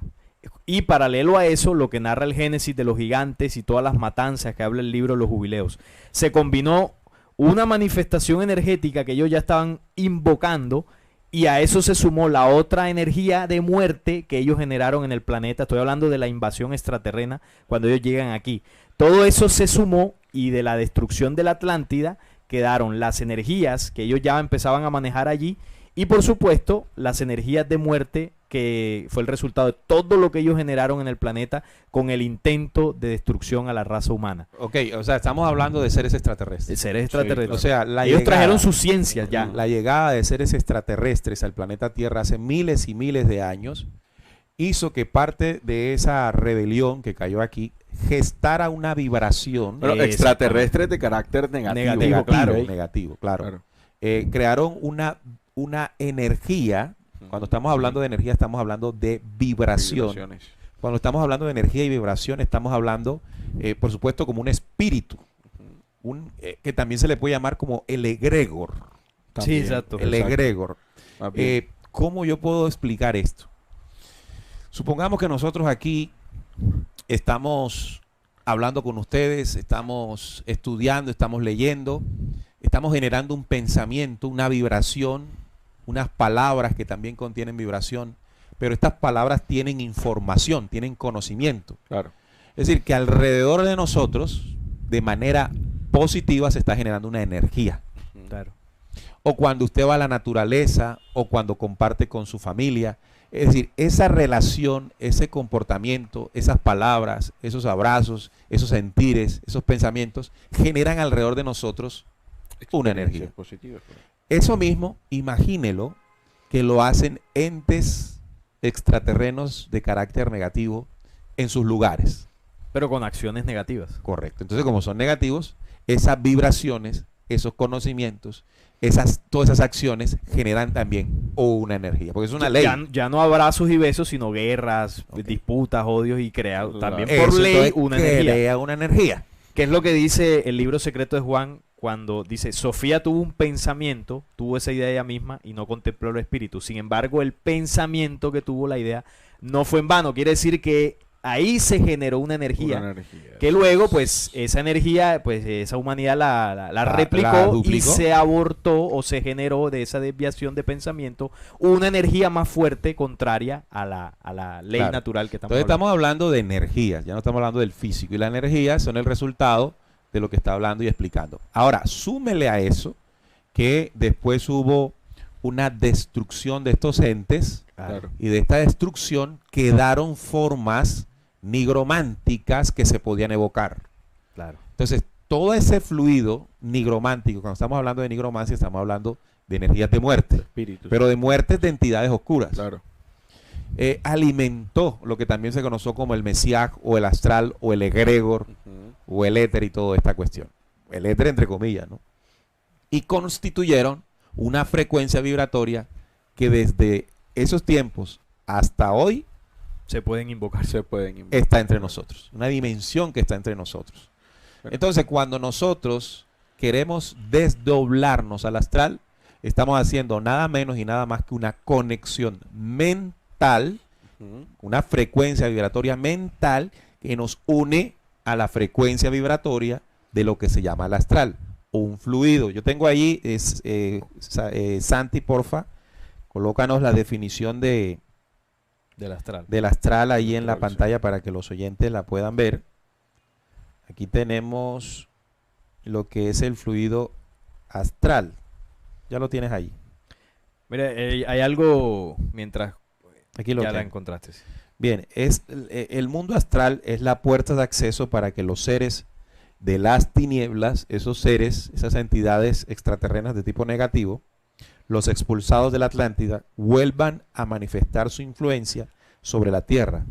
Y paralelo a eso, lo que narra el Génesis de los gigantes y todas las matanzas que habla el libro de los jubileos. Se combinó una manifestación energética que ellos ya estaban invocando, y a eso se sumó la otra energía de muerte que ellos generaron en el planeta. Estoy hablando de la invasión extraterrena cuando ellos llegan aquí. Todo eso se sumó, y de la destrucción de la Atlántida quedaron las energías que ellos ya empezaban a manejar allí, y por supuesto las energías de muerte, que fue el resultado de todo lo que ellos generaron en el planeta con el intento de destrucción a la raza humana. Ok, o sea, estamos hablando de seres De extraterrestres. seres extraterrestres. O sea, Ellos trajeron sus ciencias ya. La llegada de seres extraterrestres al planeta Tierra hace miles y miles de años hizo que parte de esa rebelión que cayó aquí gestara una vibración Pero extraterrestres de carácter negativo. negativo, claro. Crearon una energía. Cuando estamos hablando de energía, estamos hablando de vibración. Cuando estamos hablando de energía y vibración, estamos hablando, por supuesto, como un espíritu, que también se le puede llamar como el egregor. Sí, exacto. El egregor. ¿Cómo yo puedo explicar esto? Supongamos que nosotros aquí estamos hablando con ustedes, estamos estudiando, estamos leyendo, estamos generando un pensamiento, una vibración, unas palabras que también contienen vibración, pero estas palabras tienen información, tienen conocimiento. Claro. Es decir, que alrededor de nosotros, de manera positiva, se está generando una energía. Claro. O cuando usted va a la naturaleza, o cuando comparte con su familia. Es decir, esa relación, ese comportamiento, esas palabras, esos abrazos, esos sentires, esos pensamientos, generan alrededor de nosotros una energía. Positiva. Eso mismo, imagínelo, que lo hacen entes extraterrenos de carácter negativo en sus lugares. Pero con acciones negativas. Correcto. Entonces, como son negativos, esas vibraciones, esos conocimientos, todas esas acciones generan también una energía. Porque es una ley. Ya no abrazos y besos, sino guerras, disputas, odios, y crea también por Eso, ley entonces, una energía. Crea una energía. ¿Qué es lo que dice el libro secreto de Juan cuando dice: Sofía tuvo un pensamiento, tuvo esa idea ella misma y no contempló el espíritu? Sin embargo, el pensamiento que tuvo la idea no fue en vano. Quiere decir que ahí se generó una energía, que luego, pues, esa energía, pues, esa humanidad la replicó y se abortó, o se generó de esa desviación de pensamiento una energía más fuerte, contraria a la ley natural que estamos Entonces estamos hablando de energías, ya no estamos hablando del físico, y las energías son el resultado de lo que está hablando y explicando. Ahora, súmele a eso que después hubo una destrucción de estos entes, y de esta destrucción quedaron formas nigrománticas que se podían evocar. Claro. Entonces, todo ese fluido nigromántico, cuando estamos hablando de nigromancia, estamos hablando de energías de muerte, espíritus, pero de muertes de entidades oscuras. Claro. Alimentó lo que también se conoció como el Mesiaj, o el astral, o el egregor, o el éter, y toda esta cuestión. El éter entre comillas, ¿no? Y constituyeron una frecuencia vibratoria que desde esos tiempos hasta hoy se pueden invocar. Está entre nosotros. Una dimensión que está entre nosotros. Entonces, cuando nosotros queremos desdoblarnos al astral, estamos haciendo nada menos y nada más que una conexión mental, una frecuencia vibratoria mental que nos une a la frecuencia vibratoria de lo que se llama el astral, o un fluido. Yo tengo ahí, Santi, porfa, colócanos la definición de del astral ahí en la Astral, sí. pantalla para que los oyentes la puedan ver. Aquí tenemos lo que es el fluido astral. Ya lo tienes ahí. Mira, hay algo mientras Aquí lo ya la tengo. encontraste. Sí. Bien, el mundo astral es la puerta de acceso para que los seres de las tinieblas, esos seres, esas entidades extraterrenas de tipo negativo, los expulsados de la Atlántida, vuelvan a manifestar su influencia sobre la Tierra.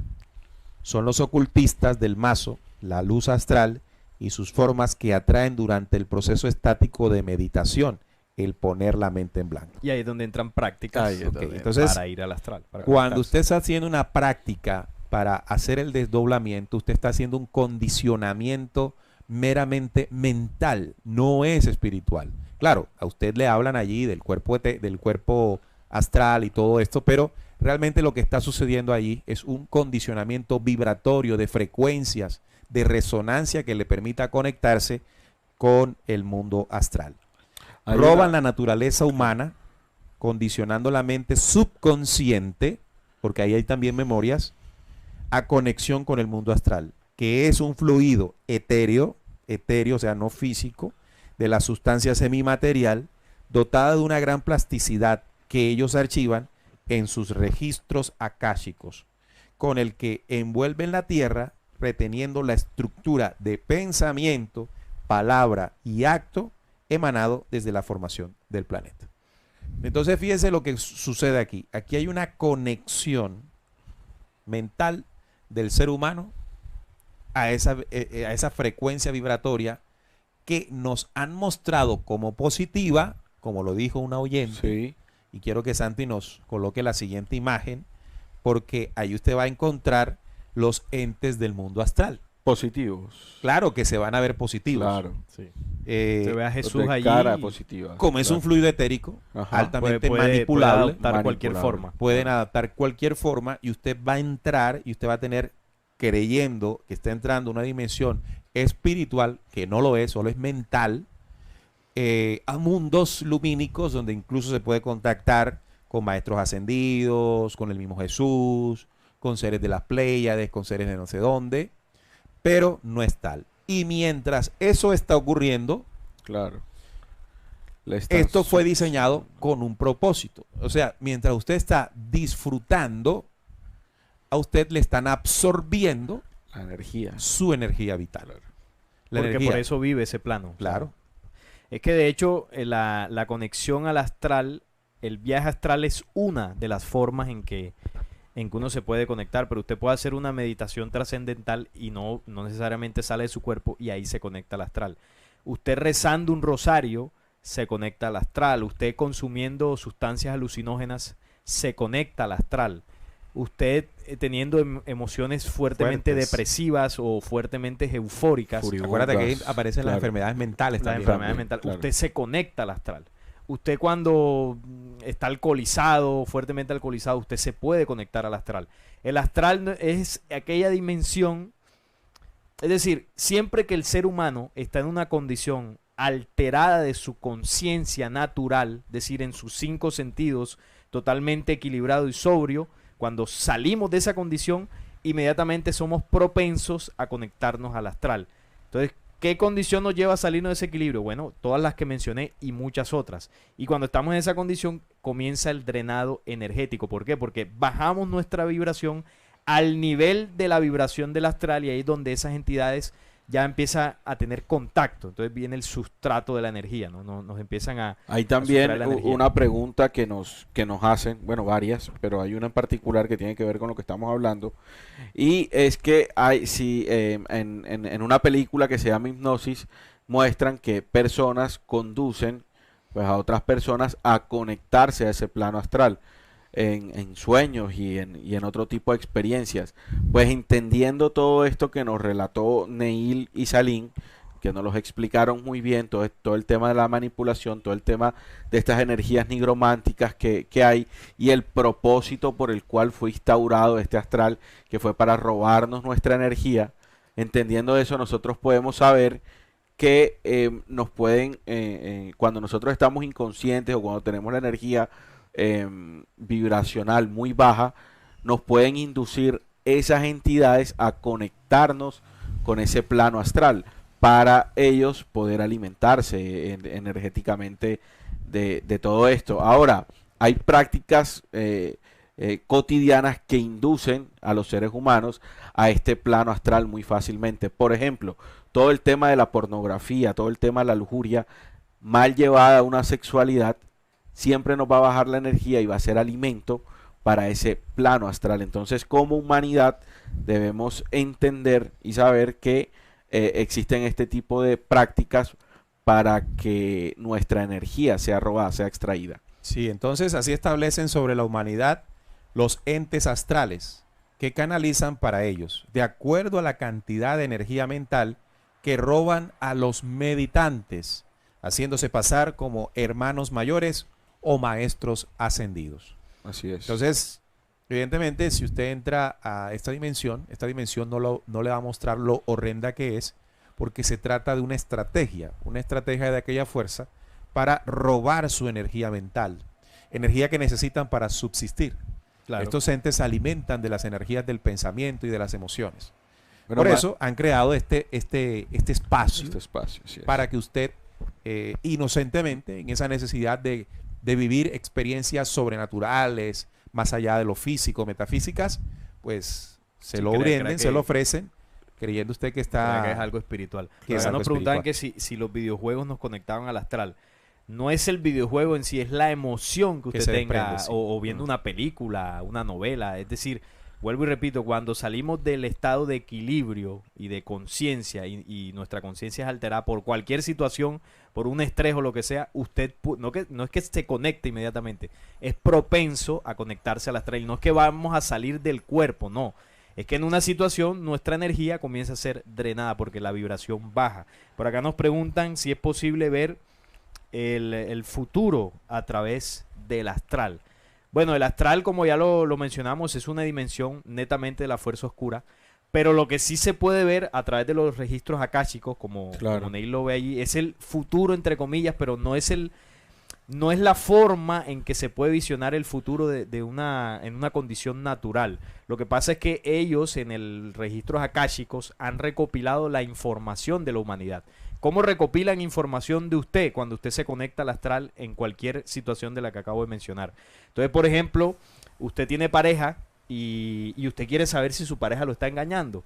Son los ocultistas del mazo, la luz astral y sus formas que atraen durante el proceso estático de meditación, el poner la mente en blanco. Y ahí es donde entran prácticas Ahí es donde- entonces, para ir al astral. Para Cuando conectarse. usted está haciendo una práctica para hacer el desdoblamiento, usted está haciendo un condicionamiento meramente mental, no es espiritual. Claro, a usted le hablan allí del cuerpo astral y todo esto, pero realmente lo que está sucediendo allí es un condicionamiento vibratorio de frecuencias, de resonancia que le permita conectarse con el mundo astral. Hay Roban una- la naturaleza humana, condicionando la mente subconsciente, porque ahí hay también memorias, a conexión con el mundo astral, que es un fluido etéreo, o sea, no físico, de la sustancia semimaterial, dotada de una gran plasticidad que ellos archivan en sus registros akáshicos, con el que envuelven la tierra, reteniendo la estructura de pensamiento, palabra y acto emanado desde la formación del planeta. Entonces, fíjense lo que sucede aquí. Aquí hay una conexión mental del ser humano a esa frecuencia vibratoria que nos han mostrado como positiva, como lo dijo una oyente. Sí. Y quiero que Santi nos coloque la siguiente imagen, porque ahí usted va a encontrar los entes del mundo astral. Positivos. Claro que se van a ver positivos. Claro. Sí. Eh, Se ve a Jesús De allí. cara positiva. como es un fluido etérico, Ajá. altamente puede manipulable, adoptar cualquier Manipulable. forma. pueden adaptar cualquier forma y usted va a entrar y usted va a tener, creyendo que está entrando a una dimensión espiritual, que no lo es, solo es mental, a mundos lumínicos donde incluso se puede contactar con maestros ascendidos, con el mismo Jesús, con seres de las Pléyades, con seres de no sé dónde, pero no es tal. Y mientras eso está ocurriendo, Claro. Le están esto fue su- diseñado con un propósito. O sea, mientras usted está disfrutando, a usted le están absorbiendo La energía. su energía vital. La Porque energía, por eso vive ese plano. claro. Es que de hecho la conexión al astral, el viaje astral es una de las formas en que uno se puede conectar, pero usted puede hacer una meditación trascendental y no necesariamente sale de su cuerpo y ahí se conecta al astral. Usted rezando un rosario se conecta al astral. Usted consumiendo sustancias alucinógenas se conecta al astral. Usted teniendo emociones fuertemente Fuertes. depresivas o fuertemente eufóricas, Furibundas. Acuérdate que ahí aparecen las Claro. enfermedades mentales la también. enfermedad También, mental, claro. usted se conecta al astral. Usted cuando está alcoholizado, fuertemente alcoholizado, usted se puede conectar al astral. El astral es aquella dimensión, es decir, siempre que el ser humano está en una condición alterada de su conciencia natural, es decir, en sus 5 sentidos, totalmente equilibrado y sobrio, cuando salimos de esa condición, inmediatamente somos propensos a conectarnos al astral. Entonces, ¿qué condición nos lleva a salirnos de ese equilibrio? Bueno, todas las que mencioné y muchas otras. Y cuando estamos en esa condición, comienza el drenado energético. ¿Por qué? Porque bajamos nuestra vibración al nivel de la vibración del astral y ahí es donde esas entidades ya empiezan a tener contacto. Entonces viene el sustrato de la energía, ¿no? Nos empiezan a... Hay también sustraer la energía. una pregunta que nos hacen, bueno, varias, pero hay una en particular que tiene que ver con lo que estamos hablando. Y es que hay, si en una película que se llama Hipnosis, muestran que personas conducen pues, a otras personas a conectarse a ese plano astral. En sueños y en otro tipo de experiencias. Pues entendiendo todo esto que nos relató Neil y Salim, que nos los explicaron muy bien, todo el tema de la manipulación, todo el tema de estas energías nigrománticas que hay y el propósito por el cual fue instaurado este astral, que fue para robarnos nuestra energía. Entendiendo eso, nosotros podemos saber que nos pueden, cuando nosotros estamos inconscientes o cuando tenemos la energía vibracional muy baja, nos pueden inducir esas entidades a conectarnos con ese plano astral para ellos poder alimentarse energéticamente de todo esto. Ahora, hay prácticas cotidianas que inducen a los seres humanos a este plano astral muy fácilmente. Por ejemplo, todo el tema de la pornografía, todo el tema de la lujuria, mal llevada a una sexualidad, siempre nos va a bajar la energía y va a ser alimento para ese plano astral. Entonces, como humanidad, debemos entender y saber que existen este tipo de prácticas para que nuestra energía sea robada, sea extraída. Sí, entonces así establecen sobre la humanidad los entes astrales que canalizan para ellos, de acuerdo a la cantidad de energía mental que roban a los meditantes, haciéndose pasar como hermanos mayores o maestros ascendidos. Así es. Entonces, evidentemente, si usted entra a esta dimensión no le va a mostrar lo horrenda que es, porque se trata de una estrategia de aquella fuerza para robar su energía mental, energía que necesitan para subsistir. Claro. Estos entes se alimentan de las energías del pensamiento y de las emociones. Bueno, Por eso han creado este espacio así es. para que usted inocentemente, en esa necesidad de vivir experiencias sobrenaturales, más allá de lo físico, metafísicas, pues se lo brinden, se lo ofrecen, creyendo usted que está... Que es algo espiritual. Que es Acá algo nos preguntaban espiritual. que si los videojuegos nos conectaban al astral. No es el videojuego en sí, es la emoción que Que usted se tenga, desprende, sí. o viendo una película, una novela. Es decir, vuelvo y repito, cuando salimos del estado de equilibrio y de conciencia, y nuestra conciencia es alterada por cualquier situación, por un estrés o lo que sea, usted no es que se conecte inmediatamente, es propenso a conectarse al astral. No es que vamos a salir del cuerpo, no. Es que en una situación nuestra energía comienza a ser drenada porque la vibración baja. Por acá nos preguntan si es posible ver el futuro a través del astral. Bueno, el astral, como ya lo mencionamos, es una dimensión netamente de la fuerza oscura, pero lo que sí se puede ver a través de los registros akáshicos, como Neil lo ve allí, es el futuro, entre comillas, pero no es la forma en que se puede visionar el futuro en una condición natural. Lo que pasa es que ellos en el registros akáshicos han recopilado la información de la humanidad. ¿Cómo recopilan información de usted cuando usted se conecta al astral en cualquier situación de la que acabo de mencionar? Entonces, por ejemplo, usted tiene pareja y usted quiere saber si su pareja lo está engañando.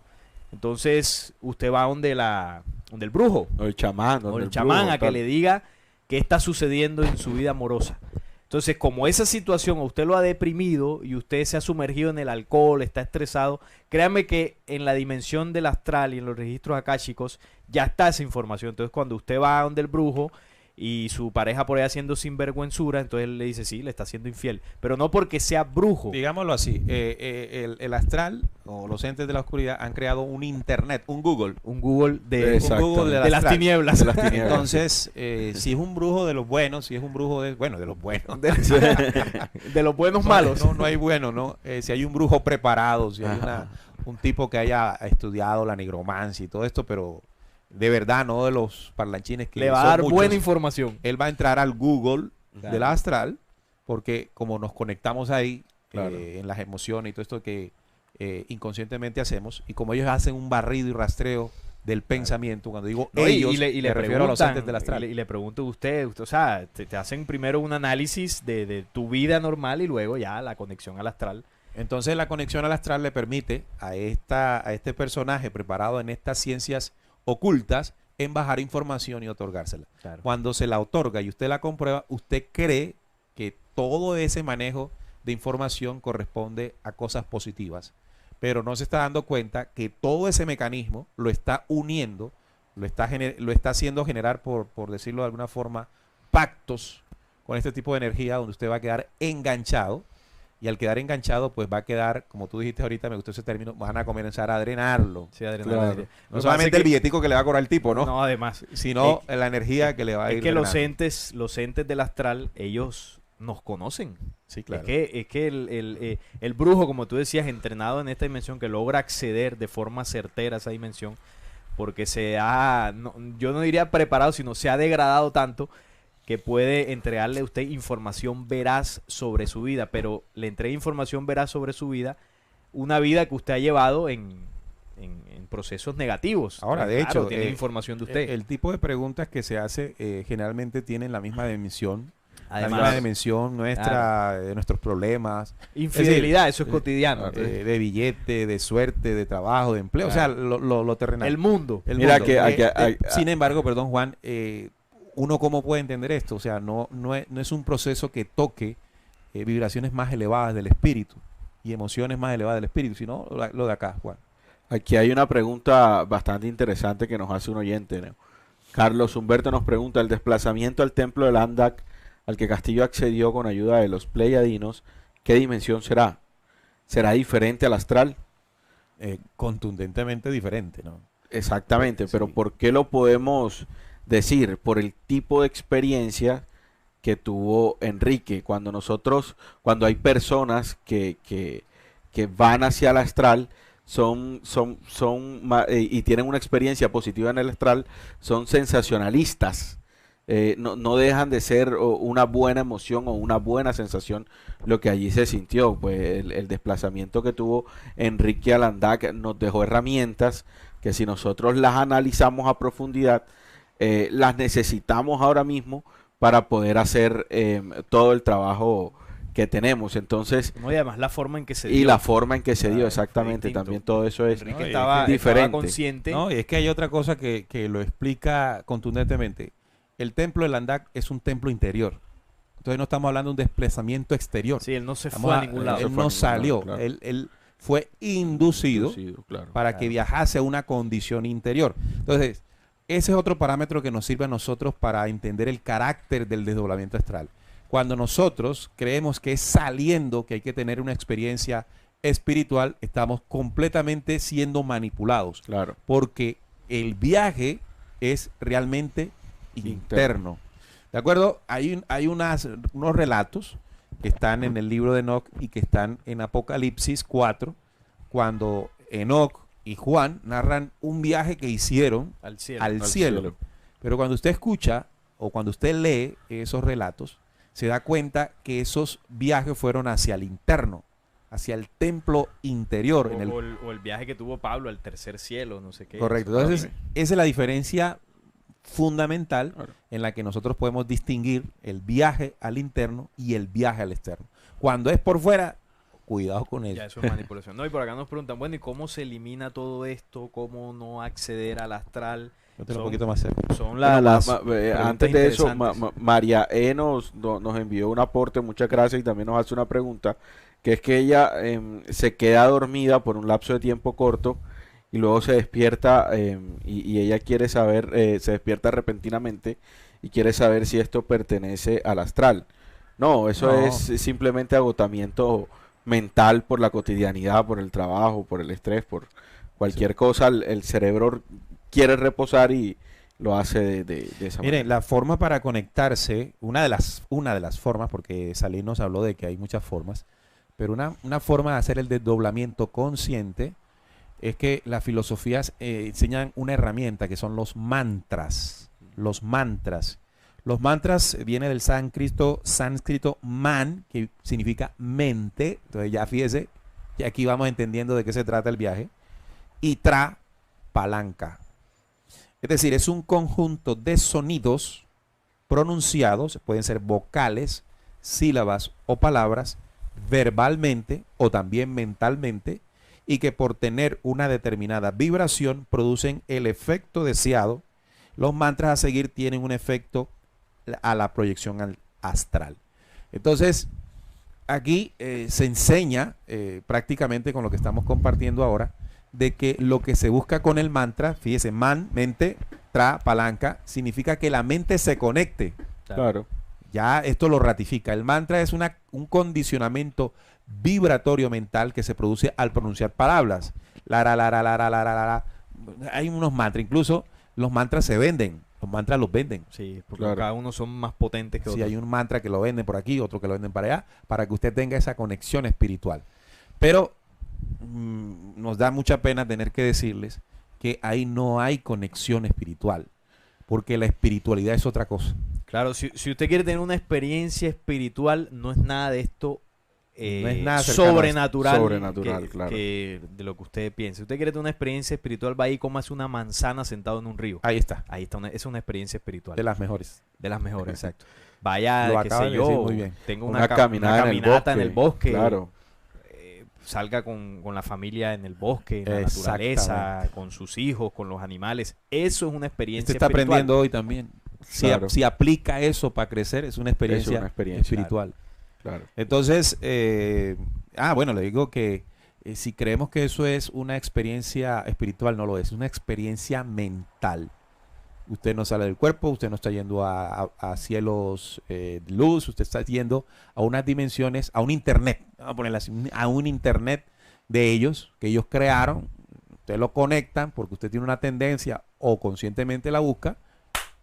Entonces, usted va donde el brujo. O el chamán. O el chamán a que le diga qué está sucediendo en su vida amorosa. Entonces, como esa situación a usted lo ha deprimido y usted se ha sumergido en el alcohol, está estresado, créanme que en la dimensión del astral y en los registros akáshicos ya está esa información. Entonces, cuando usted va donde el brujo y su pareja por ahí haciendo sinvergüenzura, entonces él le dice, sí, le está haciendo infiel. Pero no porque sea brujo. Digámoslo así, el astral o los entes de la oscuridad han creado un internet, un Google. Un Google de las tinieblas. De las tinieblas. Entonces, si es un brujo de los buenos, si es un brujo de los buenos. De los buenos malos. No hay bueno, ¿no? Si hay un brujo preparado, si hay un tipo que haya estudiado la nigromancia y todo esto, pero de verdad, no de los parlanchines que le va a dar buena información. Él va a entrar al Google del astral, porque como nos conectamos ahí en las emociones y todo esto que inconscientemente hacemos, y como ellos hacen un barrido y rastreo del pensamiento, cuando digo ellos, y le refiero a los entes del astral. Y le pregunto a usted, o sea, te hacen primero un análisis de tu vida normal y luego ya la conexión al astral. Entonces la conexión al astral le permite a este personaje preparado en estas ciencias ocultas en bajar información y otorgársela. Claro. Cuando se la otorga y usted la comprueba, usted cree que todo ese manejo de información corresponde a cosas positivas, pero no se está dando cuenta que todo ese mecanismo lo está uniendo, lo está haciendo generar, por decirlo de alguna forma, pactos con este tipo de energía donde usted va a quedar enganchado. Y al quedar enganchado, pues va a quedar, como tú dijiste ahorita, me gustó ese término, van a comenzar a drenarlo. Sí, a drenarlo. Claro. No solamente el billetico que le va a cobrar el tipo, ¿no? No, además. Sino la energía que le va a ir Es que drenando. los entes del astral, ellos nos conocen. Sí, claro. Es que el brujo, como tú decías, entrenado en esta dimensión, que logra acceder de forma certera a esa dimensión, porque yo no diría preparado, sino se ha degradado tanto que puede entregarle a usted información veraz sobre su vida, pero le entrega información veraz sobre su vida una vida que usted ha llevado en procesos negativos. Ahora, de Claro, hecho, tiene información de usted. el tipo de preguntas que se hace generalmente tienen la misma dimensión. La misma Además, dimensión nuestra, de nuestros problemas. infidelidad, Es eso es cotidiano. de billete, de suerte, de trabajo, de empleo. Claro. O sea, lo terrenal. El mundo. El Mira mundo. que Sin embargo, perdón, Juan, uno cómo puede entender esto. O sea, no es un proceso que toque vibraciones más elevadas del espíritu y emociones más elevadas del espíritu, sino lo de acá, Juan. aquí hay una pregunta bastante interesante que nos hace un oyente, ¿no? Carlos Humberto nos pregunta, ¿el desplazamiento al templo del Andak al que Castillo accedió con ayuda de los pleiadinos, qué dimensión será? ¿Será diferente al astral? Contundentemente diferente, ¿no? Exactamente, pero Sí. ¿por qué lo podemos decir? Por el tipo de experiencia que tuvo Enrique. Cuando hay personas que van hacia el astral, y tienen una experiencia positiva en el astral, son sensacionalistas. No dejan de ser una buena emoción o una buena sensación lo que allí se sintió. Pues el desplazamiento que tuvo Enrique Alandac nos dejó herramientas que si nosotros las analizamos a profundidad, las necesitamos ahora mismo para poder hacer todo el trabajo que tenemos. Entonces, No, y además la forma en que se y dio. la forma en que se dio, Claro, exactamente, distinto. también todo eso es Enrique No, estaba diferente. consciente. No, y es que hay otra cosa que lo explica contundentemente. El templo de Landak es un templo interior. Entonces no estamos hablando de un desplazamiento exterior. Sí, él no se Estamos fue a ningún lado. se Él fue a no ningún salió. lado, claro. Él fue inducido claro. para que viajase a una condición interior. Entonces, ese es otro parámetro que nos sirve a nosotros para entender el carácter del desdoblamiento astral. Cuando nosotros creemos que es saliendo que hay que tener una experiencia espiritual, estamos completamente siendo manipulados. Claro. Porque el viaje es realmente interno. ¿De acuerdo? Hay unos relatos que están en el libro de Enoc y que están en Apocalipsis 4, cuando Enoc y Juan narran un viaje que hicieron Al cielo. al cielo. Pero cuando usted escucha o cuando usted lee esos relatos, se da cuenta que esos viajes fueron hacia el interno, hacia el templo interior. O el viaje que tuvo Pablo al tercer cielo, no sé qué. Correcto. Entonces, esa es la diferencia fundamental Claro. en la que nosotros podemos distinguir el viaje al interno y el viaje al externo. Cuando es por fuera, cuidado con eso. Ya eso es manipulación. No, y por acá nos preguntan, bueno, ¿y cómo se elimina todo esto? ¿Cómo no acceder al astral? Yo tengo un Son- poquito más cerca. Son Bueno, las antes de eso, interesantes. María E nos envió un aporte, muchas gracias, y también nos hace una pregunta, que es que ella se queda dormida por un lapso de tiempo corto y luego se despierta y ella quiere saber, se despierta repentinamente y quiere saber si esto pertenece al astral. No, eso No. es simplemente agotamiento mental por la cotidianidad, por el trabajo, por el estrés, por cualquier cosa. El cerebro quiere reposar y lo hace de esa Miren, manera. la forma para conectarse, una de las formas, porque Salín nos habló de que hay muchas formas, pero una forma de hacer el desdoblamiento consciente es que las filosofías enseñan una herramienta que son los mantras. Los mantras. Los mantras viene del sánscrito man, que significa mente. Entonces ya fíjese, y aquí vamos entendiendo de qué se trata el viaje. Y tra, palanca. Es decir, es un conjunto de sonidos pronunciados, pueden ser vocales, sílabas o palabras, verbalmente o también mentalmente, y que por tener una determinada vibración producen el efecto deseado. Los mantras a seguir tienen un efecto a la proyección astral. Entonces, aquí se enseña prácticamente con lo que estamos compartiendo ahora, de que lo que se busca con el mantra, fíjese, man, mente, tra, palanca, significa que la mente se conecte. Claro. Ya esto lo ratifica. El mantra es un condicionamiento vibratorio mental que se produce al pronunciar palabras. La. Hay unos mantras, incluso los mantras se venden. Los mantras los venden. Sí, porque Claro. cada uno son más potentes que Si otros. hay un mantra que lo venden por aquí, otro que lo venden para allá, para que usted tenga esa conexión espiritual. Pero nos da mucha pena tener que decirles que ahí no hay conexión espiritual, porque la espiritualidad es otra cosa. Claro, si usted quiere tener una experiencia espiritual, no es nada de esto No es nada cercano a sobrenatural, Sobrenatural, claro. que de lo que usted piense. Si usted quiere tener una experiencia espiritual, va ahí y cómase una manzana sentado en un río. Ahí está, Ahí está, es una experiencia espiritual. de las mejores. De las mejores, exacto. Vaya, Lo qué acaba sé de decir yo, muy bien. tenga Una una caminata caminata en el bosque. Claro. Salga con la familia en el bosque, en la naturaleza, con sus hijos, con los animales. Eso es una experiencia Usted está espiritual. aprendiendo hoy también. Claro. Si aplica eso para crecer, es una experiencia, espiritual. Claro. Entonces, bueno, le digo que si creemos que eso es una experiencia espiritual, no lo es una experiencia mental. Usted no sale del cuerpo, usted no está yendo a cielos de luz, usted está yendo a unas dimensiones, a un internet, vamos a ponerlo así, a un internet de ellos, que ellos crearon. Usted lo conectan porque usted tiene una tendencia o conscientemente la busca,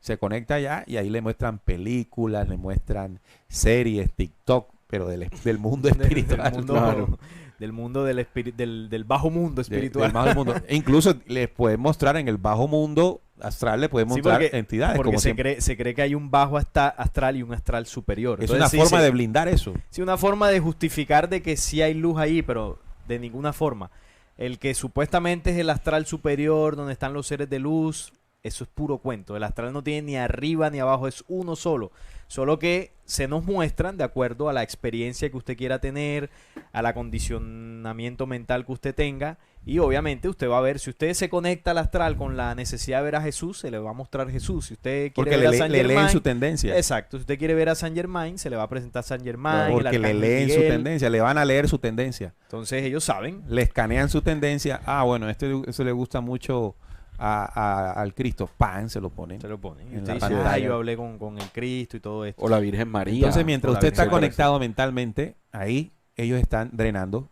se conecta allá y ahí le muestran películas, le muestran series, TikTok, pero del mundo espiritual. Del mundo, Claro. del mundo del bajo mundo espiritual. Del bajo mundo. E incluso les pueden mostrar en el bajo mundo astral, le pueden Sí, mostrar porque- entidades. Porque Como se cree que hay un bajo astral y un astral superior. es Entonces, una sí, forma de blindar eso. sí, una forma de justificar de que sí hay luz ahí, pero de ninguna forma. El que supuestamente es el astral superior, donde están los seres de luz, eso es puro cuento. El astral no tiene ni arriba ni abajo, es uno solo. Solo que se nos muestran de acuerdo a la experiencia que usted quiera tener, al acondicionamiento mental que usted tenga. Y obviamente usted va a ver, si usted se conecta al astral con la necesidad de ver a Jesús, se le va a mostrar Jesús. Si usted quiere Porque ver a San le leen Germain, su tendencia. exacto. Si usted quiere ver a San Germain, se le va a presentar San Germain, el Porque le Arcángel leen su Miguel. tendencia, le van a leer su tendencia. Entonces ellos saben. Le escanean su tendencia. Bueno, eso le gusta mucho al Cristo. ¡Pam! Se lo ponen. Se lo ponen. Y En usted la dice, pantalla. yo hablé con el Cristo y todo esto. O la Virgen María. Entonces, mientras o la usted está Virgen conectado mentalmente, ahí ellos están drenando.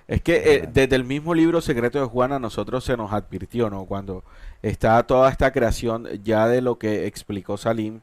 Es que desde el mismo libro Secreto de Juan a nosotros se nos advirtió, ¿no? Cuando está toda esta creación ya de lo que explicó Salim,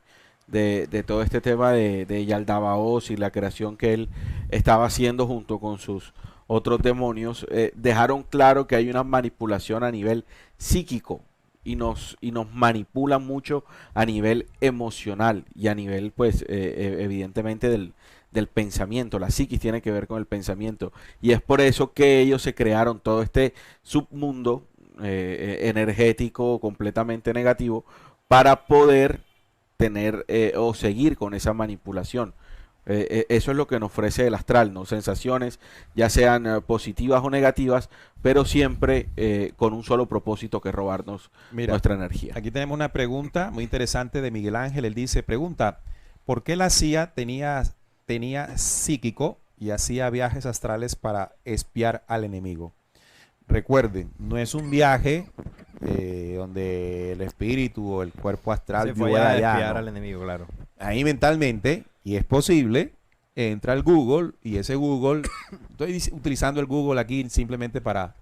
de todo este tema de Yaldabaoth y la creación que él estaba haciendo junto con sus otros demonios, dejaron claro que hay una manipulación a nivel psíquico y nos manipulan mucho a nivel emocional y a nivel, pues, evidentemente del pensamiento. La psiquis tiene que ver con el pensamiento y es por eso que ellos se crearon todo este submundo energético completamente negativo para poder tener o seguir con esa manipulación. Eso es lo que nos ofrece el astral, ¿no? Sensaciones, ya sean positivas o negativas, pero siempre con un solo propósito, que es robarnos nuestra energía. Aquí tenemos una pregunta muy interesante de Miguel Ángel. Él dice, pregunta, ¿por qué la CIA tenía psíquico y hacía viajes astrales para espiar al enemigo? Recuerden, no es un viaje donde el espíritu o el cuerpo astral Se fue llega a allá, espiar ¿no? al enemigo, claro. Ahí mentalmente, y es posible, entra al Google y ese Google, estoy utilizando el Google aquí simplemente para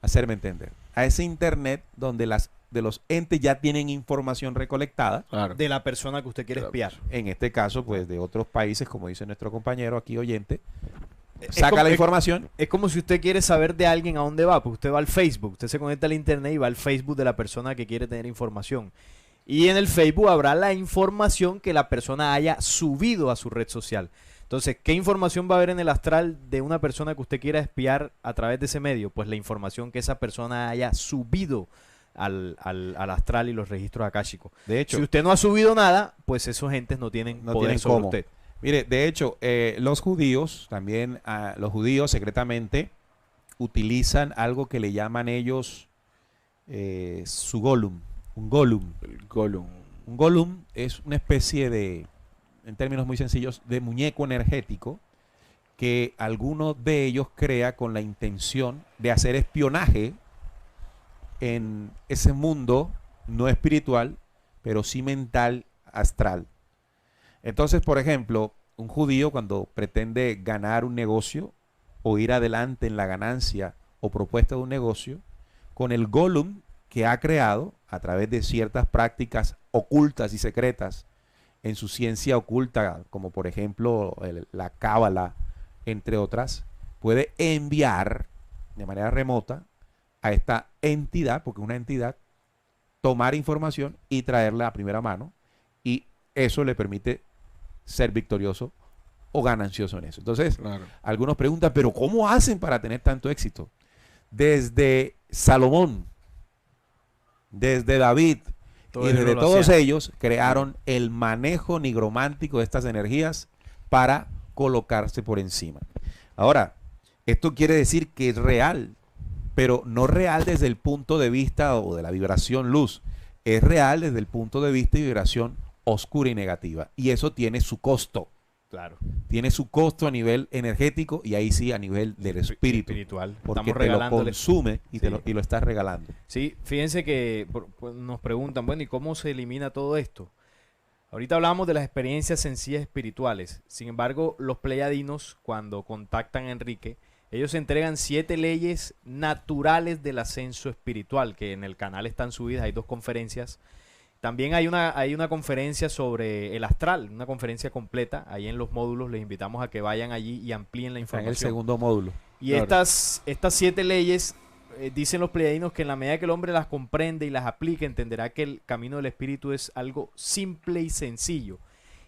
hacerme entender, a ese internet donde de los entes ya tienen información recolectada, Claro. De la persona que usted quiere espiar. en este caso pues de otros países, como dice nuestro compañero aquí oyente, Es saca como- la información. Es como si usted quiere saber de alguien a dónde va, pues usted va al Facebook, usted se conecta al internet y va al Facebook de la persona que quiere tener información. Y en el Facebook habrá la información que la persona haya subido a su red social. Entonces, ¿qué información va a haber en el astral de una persona que usted quiera espiar a través de ese medio? Pues la información que esa persona haya subido al astral y los registros akáshicos. De hecho, Si usted no ha subido nada, pues esos entes no tienen No poder tienen sobre cómo. usted. mire, de hecho, los judíos también, los judíos secretamente utilizan algo que le llaman ellos su golem, un golem. El Gollum. Un golem es una especie de, en términos muy sencillos, de muñeco energético que alguno de ellos crea con la intención de hacer espionaje en ese mundo no espiritual, pero sí mental, astral. Entonces, por ejemplo, un judío cuando pretende ganar un negocio o ir adelante en la ganancia o propuesta de un negocio, con el golem que ha creado a través de ciertas prácticas ocultas y secretas en su ciencia oculta, como por ejemplo la cábala, entre otras, puede enviar de manera remota a esta entidad, porque es una entidad, tomar información y traerla a primera mano, y eso le permite ser victorioso o ganancioso en eso. Entonces, Claro. algunos preguntan, pero ¿cómo hacen para tener tanto éxito? Desde Salomón, desde David Todo y ellos desde lo todos hacían. ellos crearon el manejo nigromántico de estas energías para colocarse por encima. Ahora, esto quiere decir que es real, pero no real desde el punto de vista o de la vibración luz. Es real desde el punto de vista y vibración oscura y negativa. Y eso tiene su costo. Claro. Tiene su costo a nivel energético y ahí sí a nivel del espíritu. Espiritual. Porque Estamos te lo regalándole. consume y, Sí. y lo estás regalando. Sí, fíjense que pues, nos preguntan, bueno, ¿y cómo se elimina todo esto? Ahorita hablamos de las experiencias sencillas espirituales. Sin embargo, los pleyadinos, cuando contactan a Enrique, ellos entregan 7 leyes naturales del ascenso espiritual, que en el canal están subidas, hay 2 conferencias. También hay una conferencia sobre el astral, una conferencia completa. Ahí en los módulos les invitamos a que vayan allí y amplíen la Está en información. el segundo módulo. Y Claro. estas 7 leyes, dicen los pleyadinos que en la medida que el hombre las comprende y las aplique, entenderá que el camino del espíritu es algo simple y sencillo.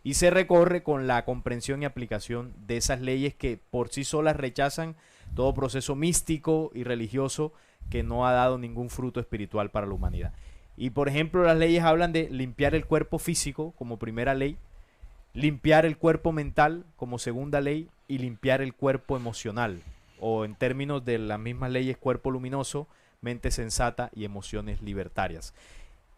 Y se recorre con la comprensión y aplicación de esas leyes que por sí solas rechazan todo proceso místico y religioso que no ha dado ningún fruto espiritual para la humanidad. Y por ejemplo, las leyes hablan de limpiar el cuerpo físico como primera ley, limpiar el cuerpo mental como segunda ley y limpiar el cuerpo emocional, o en términos de las mismas leyes, cuerpo luminoso, mente sensata y emociones libertarias.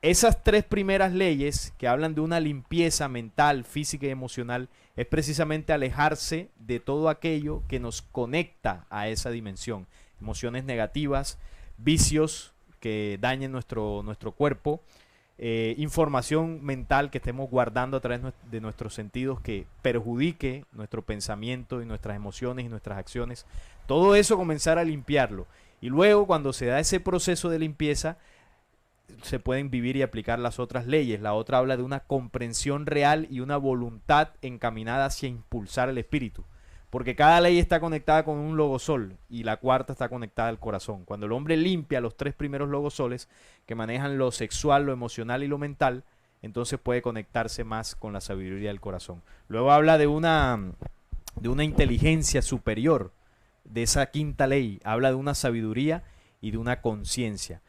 Esas 3 primeras leyes que hablan de una limpieza mental, física y emocional es precisamente alejarse de todo aquello que nos conecta a esa dimensión. Emociones negativas, vicios que dañen nuestro cuerpo, información mental que estemos guardando a través de nuestros sentidos que perjudique nuestro pensamiento y nuestras emociones y nuestras acciones. Todo eso comenzar a limpiarlo. Y luego cuando se da ese proceso de limpieza, se pueden vivir y aplicar las otras leyes. La otra habla de una comprensión real y una voluntad encaminada hacia impulsar el espíritu. Porque cada ley está conectada con un logosol y la cuarta está conectada al corazón. Cuando el hombre limpia los 3 primeros logosoles que manejan lo sexual, lo emocional y lo mental, entonces puede conectarse más con la sabiduría del corazón. Luego habla de una inteligencia superior, de esa quinta ley. Habla de una sabiduría y de una conciencia.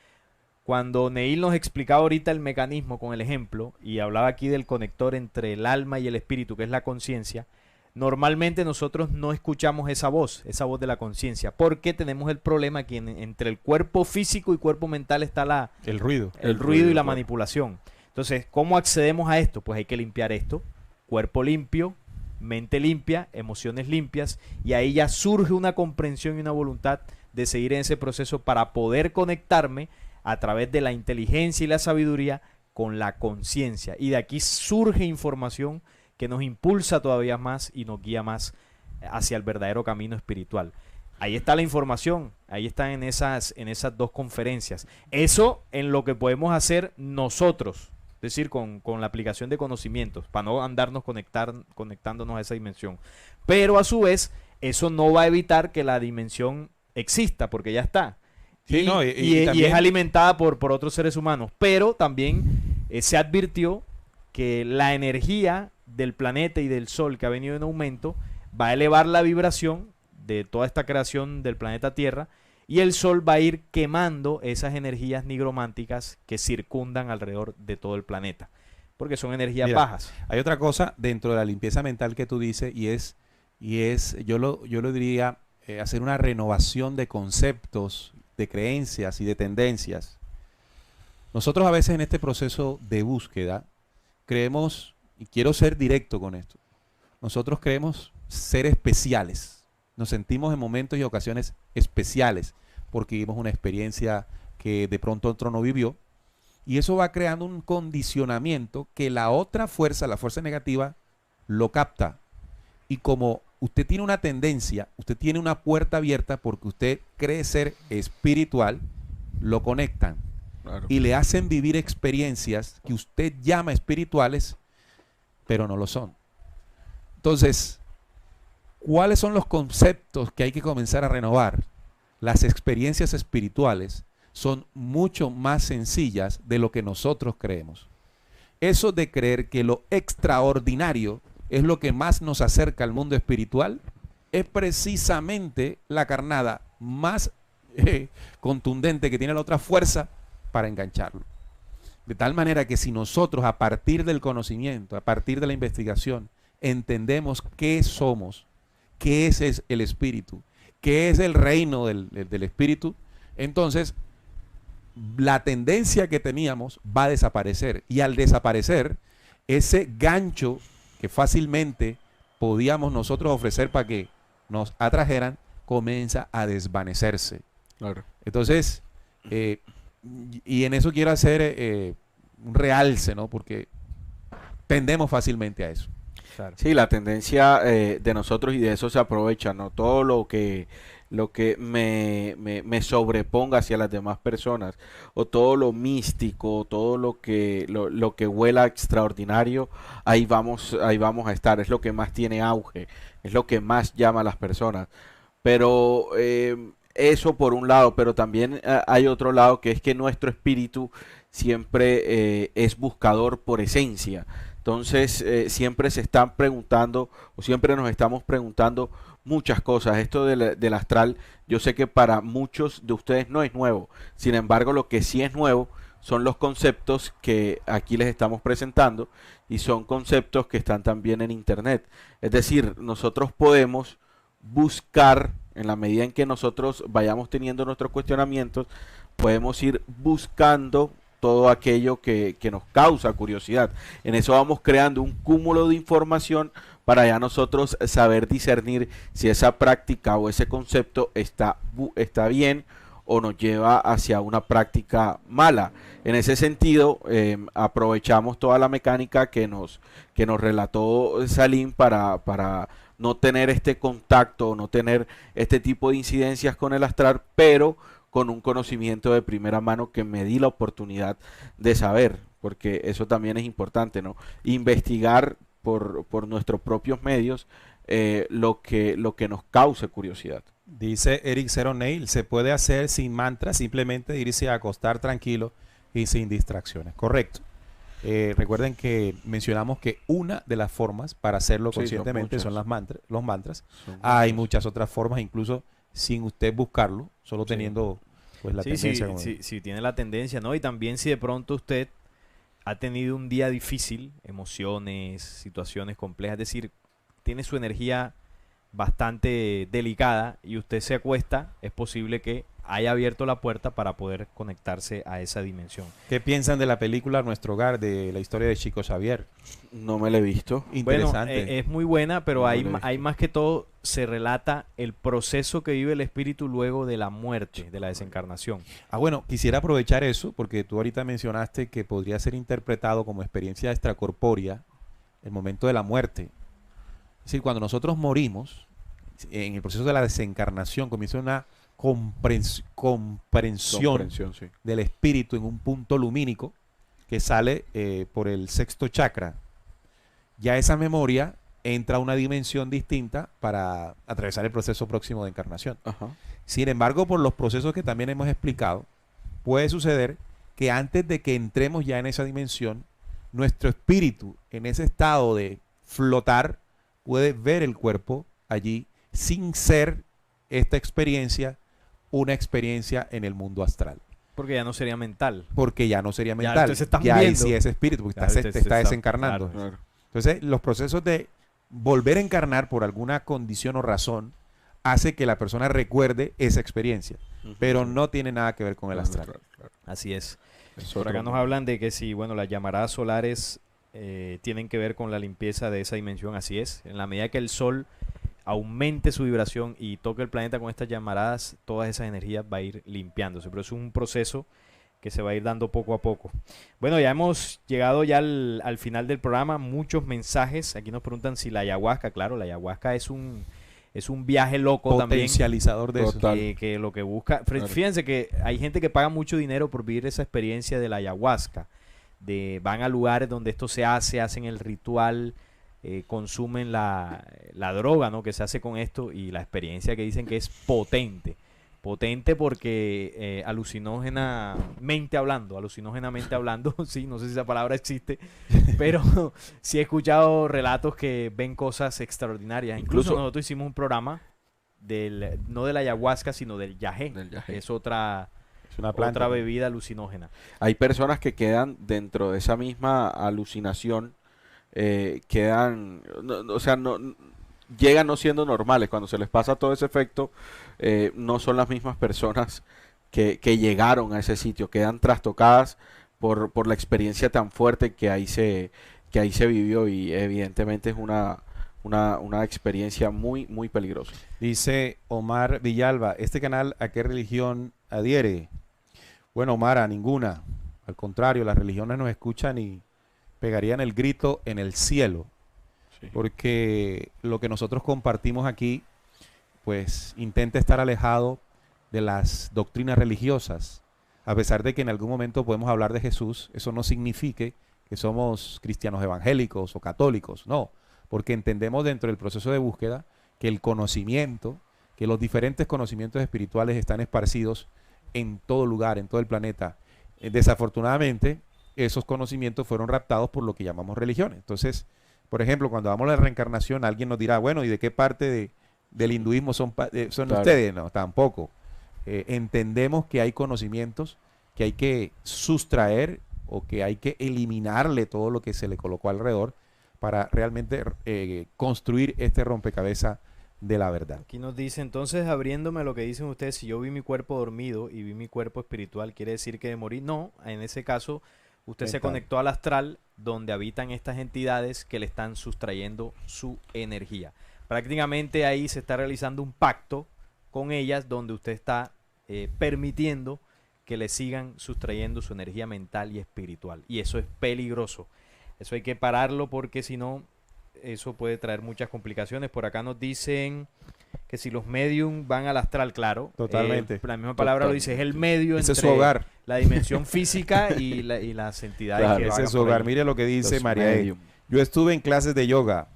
Cuando Neil nos explicaba ahorita el mecanismo con el ejemplo y hablaba aquí del conector entre el alma y el espíritu, que es la conciencia, normalmente nosotros no escuchamos esa voz de la conciencia, porque tenemos el problema que entre el cuerpo físico y cuerpo mental está El ruido. el ruido y la manipulación. Entonces, ¿cómo accedemos a esto? Pues hay que limpiar esto. Cuerpo limpio, mente limpia, emociones limpias, y ahí ya surge una comprensión y una voluntad de seguir en ese proceso para poder conectarme a través de la inteligencia y la sabiduría con la conciencia. Y de aquí surge información que nos impulsa todavía más y nos guía más hacia el verdadero camino espiritual. Ahí está la información, ahí están en esas 2 conferencias. Eso en lo que podemos hacer nosotros, es decir, con la aplicación de conocimientos, para no andarnos conectándonos a esa dimensión. Pero a su vez, eso no va a evitar que la dimensión exista, porque ya está. Sí, y, no, y también es alimentada por otros seres humanos. Pero también se advirtió que la energía del planeta y del sol que ha venido en aumento va a elevar la vibración de toda esta creación del planeta Tierra, y el sol va a ir quemando esas energías nigrománticas que circundan alrededor de todo el planeta, porque son energías Mira, bajas. Hay otra cosa dentro de la limpieza mental que tú dices y es yo lo diría, hacer una renovación de conceptos, de creencias y de tendencias. Nosotros a veces en este proceso de búsqueda creemos, y quiero ser directo con esto, nosotros creemos ser especiales. Nos sentimos en momentos y ocasiones especiales porque vivimos una experiencia que de pronto otro no vivió, y eso va creando un condicionamiento que la otra fuerza, la fuerza negativa, lo capta. Y como usted tiene una tendencia, usted tiene una puerta abierta porque usted cree ser espiritual, lo conectan. Claro. Y le hacen vivir experiencias que usted llama espirituales, pero no lo son. Entonces, ¿cuáles son los conceptos que hay que comenzar a renovar? Las experiencias espirituales son mucho más sencillas de lo que nosotros creemos. Eso de creer que lo extraordinario es lo que más nos acerca al mundo espiritual, es precisamente la carnada más contundente, que tiene la otra fuerza para engancharlo. De tal manera que si nosotros, a partir del conocimiento, a partir de la investigación, entendemos qué somos, qué es el espíritu, qué es el reino del espíritu, entonces la tendencia que teníamos va a desaparecer. Y al desaparecer, ese gancho que fácilmente podíamos nosotros ofrecer para que nos atrajeran, comienza a desvanecerse. Claro. Entonces, y en eso quiero hacer un realce, ¿no? Porque tendemos fácilmente a eso. Claro. Sí, la tendencia de nosotros, y de eso se aprovecha, ¿no? Todo lo que me sobreponga hacia las demás personas, o todo lo místico, todo lo que huela extraordinario, ahí vamos a estar. Es lo que más tiene auge, es lo que más llama a las personas. Pero eso por un lado, pero también hay otro lado, que es que nuestro espíritu siempre es buscador por esencia. Entonces siempre se están preguntando, o siempre nos estamos preguntando muchas cosas. Esto del astral, yo sé que para muchos de ustedes no es nuevo. Sin embargo, lo que sí es nuevo son los conceptos que aquí les estamos presentando, y son conceptos que están también en internet. Es decir, nosotros podemos buscar, en la medida en que nosotros vayamos teniendo nuestros cuestionamientos, podemos ir buscando todo aquello que nos causa curiosidad. En eso vamos creando un cúmulo de información para ya nosotros saber discernir si esa práctica o ese concepto está bien, o nos lleva hacia una práctica mala. En ese sentido, aprovechamos toda la mecánica que nos relató Salim para no tener este contacto, no tener este tipo de incidencias con el astral, pero con un conocimiento de primera mano que me di la oportunidad de saber, porque eso también es importante, ¿no? Investigar por nuestros propios medios lo que nos cause curiosidad. Dice Eric Zero Nail, se puede hacer sin mantra, simplemente irse a acostar tranquilo y sin distracciones. Correcto. Recuerden que mencionamos que una de las formas para hacerlo conscientemente son los mantras. Hay muchas otras formas, incluso sin usted buscarlo, solo teniendo pues la tendencia. Sí, tiene la tendencia, ¿no? Y también si de pronto usted ha tenido un día difícil, emociones, situaciones complejas, es decir, tiene su energía bastante delicada y usted se acuesta, es posible que haya abierto la puerta para poder conectarse a esa dimensión. ¿Qué piensan de la película Nuestro Hogar, de la historia de Chico Xavier? No me la he visto. Interesante. Bueno, es muy buena, pero hay más que todo, se relata el proceso que vive el espíritu luego de la muerte, de la desencarnación. Bueno, quisiera aprovechar eso, porque tú ahorita mencionaste que podría ser interpretado como experiencia extracorpórea el momento de la muerte. Es decir, cuando nosotros morimos, en el proceso de la desencarnación comienza una comprensión sí, del espíritu en un punto lumínico que sale por el sexto chakra. Ya esa memoria entra a una dimensión distinta para atravesar el proceso próximo de encarnación. Ajá. Sin embargo, por los procesos que también hemos explicado, puede suceder que antes de que entremos ya en esa dimensión, nuestro espíritu, en ese estado de flotar, puede ver el cuerpo allí sin ser esta experiencia una experiencia en el mundo astral. Porque ya no sería mental. Porque ya no sería mental. Ya ahí sí es espíritu, porque está desencarnando. Claro. Entonces, los procesos de volver a encarnar por alguna condición o razón hace que la persona recuerde esa experiencia, pero no tiene nada que ver con el astral. Claro. Así es. Por acá nos hablan de que si, bueno, las llamaradas solares tienen que ver con la limpieza de esa dimensión. Así es. En la medida que el sol aumente su vibración y toque el planeta con estas llamaradas, todas esas energías va a ir limpiándose. Pero es un proceso que se va a ir dando poco a poco. Bueno, ya hemos llegado ya al final del programa. Muchos mensajes. Aquí nos preguntan si la ayahuasca, claro, la ayahuasca es un viaje loco también. Potencializador de eso. Que lo que busca. Claro. Fíjense que hay gente que paga mucho dinero por vivir esa experiencia de la ayahuasca. Van a lugares donde esto se hace, hacen el ritual, consumen la droga, ¿no?, que se hace con esto, y la experiencia que dicen que es potente. potente porque alucinógenamente hablando, sí, no sé si esa palabra existe, pero sí he escuchado relatos que ven cosas extraordinarias. Incluso nosotros hicimos un programa no de la ayahuasca, sino del yagé, que es otra bebida alucinógena. Hay personas que quedan dentro de esa misma alucinación, llegan no siendo normales. Cuando se les pasa todo ese efecto, no son las mismas personas que llegaron a ese sitio, quedan trastocadas por la experiencia tan fuerte que ahí se vivió, y evidentemente es una experiencia muy, muy peligrosa. Dice Omar Villalba, ¿este canal a qué religión adhiere? Bueno, Omar, a ninguna. Al contrario, las religiones nos escuchan y pegarían el grito en el cielo. Sí. Porque lo que nosotros compartimos aquí, pues intenta estar alejado de las doctrinas religiosas. A pesar de que en algún momento podemos hablar de Jesús, eso no significa que somos cristianos evangélicos o católicos, no. Porque entendemos dentro del proceso de búsqueda que el conocimiento, que los diferentes conocimientos espirituales están esparcidos en todo lugar, en todo el planeta. Desafortunadamente, esos conocimientos fueron raptados por lo que llamamos religiones. Entonces, por ejemplo, cuando hablamos de la reencarnación, alguien nos dirá, bueno, ¿y de qué parte del hinduismo son claro. Ustedes? No, tampoco. Entendemos que hay conocimientos que hay que sustraer o que hay que eliminarle todo lo que se le colocó alrededor para realmente construir este rompecabezas de la verdad. Aquí nos dice, entonces, abriéndome a lo que dicen ustedes, si yo vi mi cuerpo dormido y vi mi cuerpo espiritual, ¿quiere decir que morí? No, en ese caso, usted se conectó al astral, donde habitan estas entidades que le están sustrayendo su energía. Prácticamente ahí se está realizando un pacto con ellas, donde usted está permitiendo que le sigan sustrayendo su energía mental y espiritual. Y eso es peligroso. Eso hay que pararlo, porque si no, eso puede traer muchas complicaciones. Por acá nos dicen que si los medium van al astral, claro. Totalmente. La misma palabra lo dice, es el medio ese entre es su hogar. La dimensión física y las entidades. Claro, que ese es su hogar. Mire lo que dice María E. Yo estuve en clases de yoga,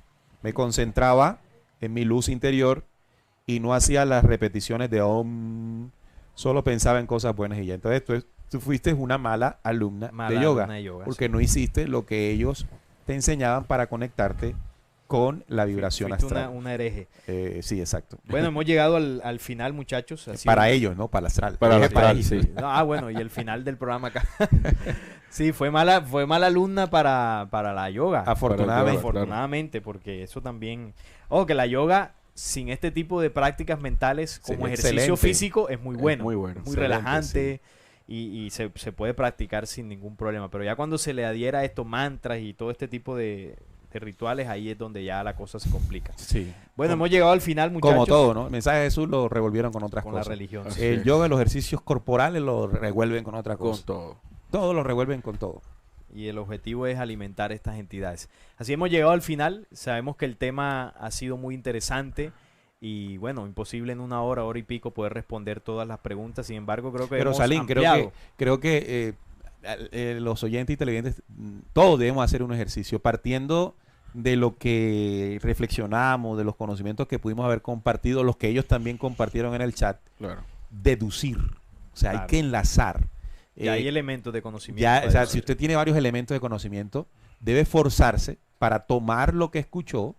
me concentraba en mi luz interior y no hacía las repeticiones de Om, solo pensaba en cosas buenas y ya. Entonces tú fuiste una mala alumna de yoga, porque sí, no hiciste lo que ellos te enseñaban para conectarte con la vibración astral. Una hereje. Sí, exacto. Bueno, hemos llegado al final, muchachos. Para ellos, ¿no? Para el astral. Para el astral, sí. Bueno, y el final del programa acá. Sí, fue mala alumna para la yoga. Afortunadamente, porque eso también... que la yoga, sin este tipo de prácticas mentales como ejercicio físico, es muy bueno. Muy relajante. Sí. Y se puede practicar sin ningún problema. Pero ya cuando se le adhiera a estos mantras y todo este tipo de rituales, ahí es donde ya la cosa se complica. Sí. Bueno, hemos llegado al final, muchachos. Como todo, ¿no? El mensaje de Jesús lo revolvieron con otras cosas. Con la religión. El yoga, los ejercicios corporales lo revuelven con otras cosas. Con todo. Todo lo revuelven con todo. Y el objetivo es alimentar estas entidades. Así hemos llegado al final. Sabemos que el tema ha sido muy interesante. Y bueno, imposible en una hora y pico poder responder todas las preguntas. Sin embargo, creo que Pero Salim, creo que los oyentes y televidentes, todos debemos hacer un ejercicio partiendo de lo que reflexionamos, de los conocimientos que pudimos haber compartido, los que ellos también compartieron en el chat. Claro. Deducir. O sea, hay que enlazar. Ya hay elementos de conocimiento. O sea, si usted tiene varios elementos de conocimiento, debe esforzarse para tomar lo que escuchó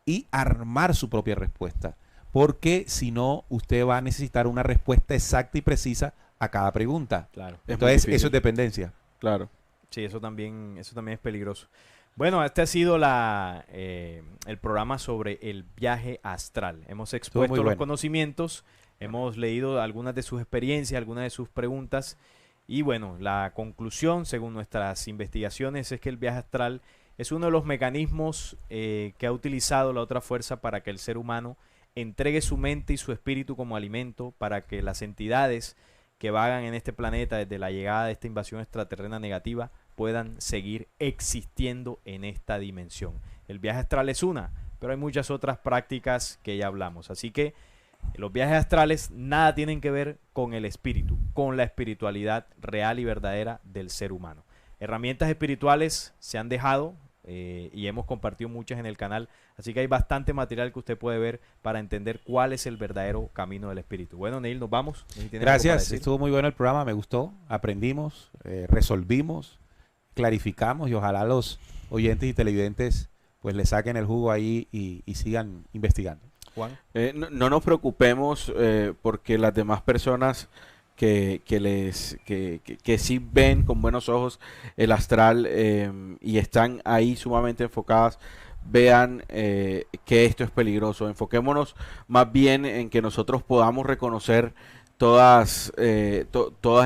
y armar su propia respuesta, porque si no, usted va a necesitar una respuesta exacta y precisa a cada pregunta. Claro. Entonces, eso es dependencia. Claro. Sí, eso también es peligroso. Bueno, este ha sido el programa sobre el viaje astral. Hemos expuesto los conocimientos, hemos leído algunas de sus experiencias, algunas de sus preguntas, y bueno, la conclusión, según nuestras investigaciones, es que el viaje astral es uno de los mecanismos que ha utilizado la otra fuerza para que el ser humano entregue su mente y su espíritu como alimento para que las entidades que vagan en este planeta desde la llegada de esta invasión extraterrena negativa puedan seguir existiendo en esta dimensión. El viaje astral es una, pero hay muchas otras prácticas que ya hablamos. Así que los viajes astrales nada tienen que ver con el espíritu, con la espiritualidad real y verdadera del ser humano. Herramientas espirituales se han dejado y hemos compartido muchas en el canal. Así que hay bastante material que usted puede ver para entender cuál es el verdadero camino del espíritu. Bueno, Neil, nos vamos. Gracias, estuvo muy bueno el programa, me gustó, aprendimos, resolvimos, clarificamos y ojalá los oyentes y televidentes pues le saquen el jugo ahí y sigan investigando. Juan. No nos preocupemos porque las demás personas que sí ven con buenos ojos el astral y están ahí sumamente enfocadas, vean que esto es peligroso. Enfoquémonos más bien en que nosotros podamos reconocer todas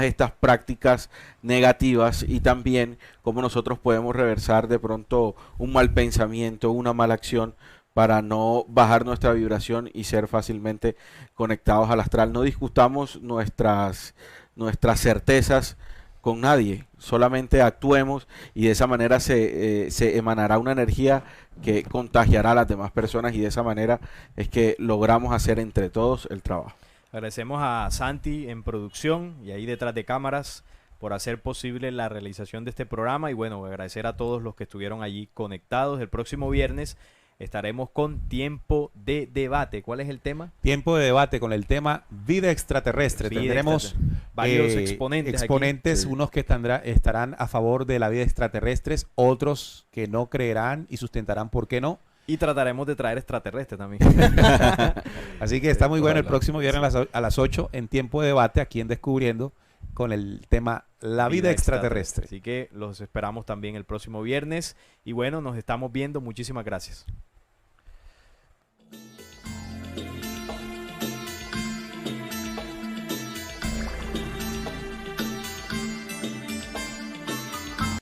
estas prácticas negativas y también cómo nosotros podemos reversar de pronto un mal pensamiento, una mala acción, para no bajar nuestra vibración y ser fácilmente conectados al astral. No discutamos nuestras certezas con nadie, solamente actuemos y de esa manera se emanará una energía que contagiará a las demás personas y de esa manera es que logramos hacer entre todos el trabajo. Agradecemos a Santi en producción y ahí detrás de cámaras por hacer posible la realización de este programa y bueno, agradecer a todos los que estuvieron allí conectados. El próximo viernes estaremos con Tiempo de Debate. ¿Cuál es el tema? Tiempo de debate con el tema vida extraterrestre. Tendremos varios exponentes aquí. Unos que estarán a favor de la vida extraterrestre, otros que no creerán y sustentarán por qué no. Y trataremos de traer extraterrestres también. Así que está muy bueno el próximo viernes a las 8 en Tiempo de Debate aquí en Descubriendo con el tema la vida extraterrestre. Así que los esperamos también el próximo viernes. Y bueno, nos estamos viendo. Muchísimas gracias.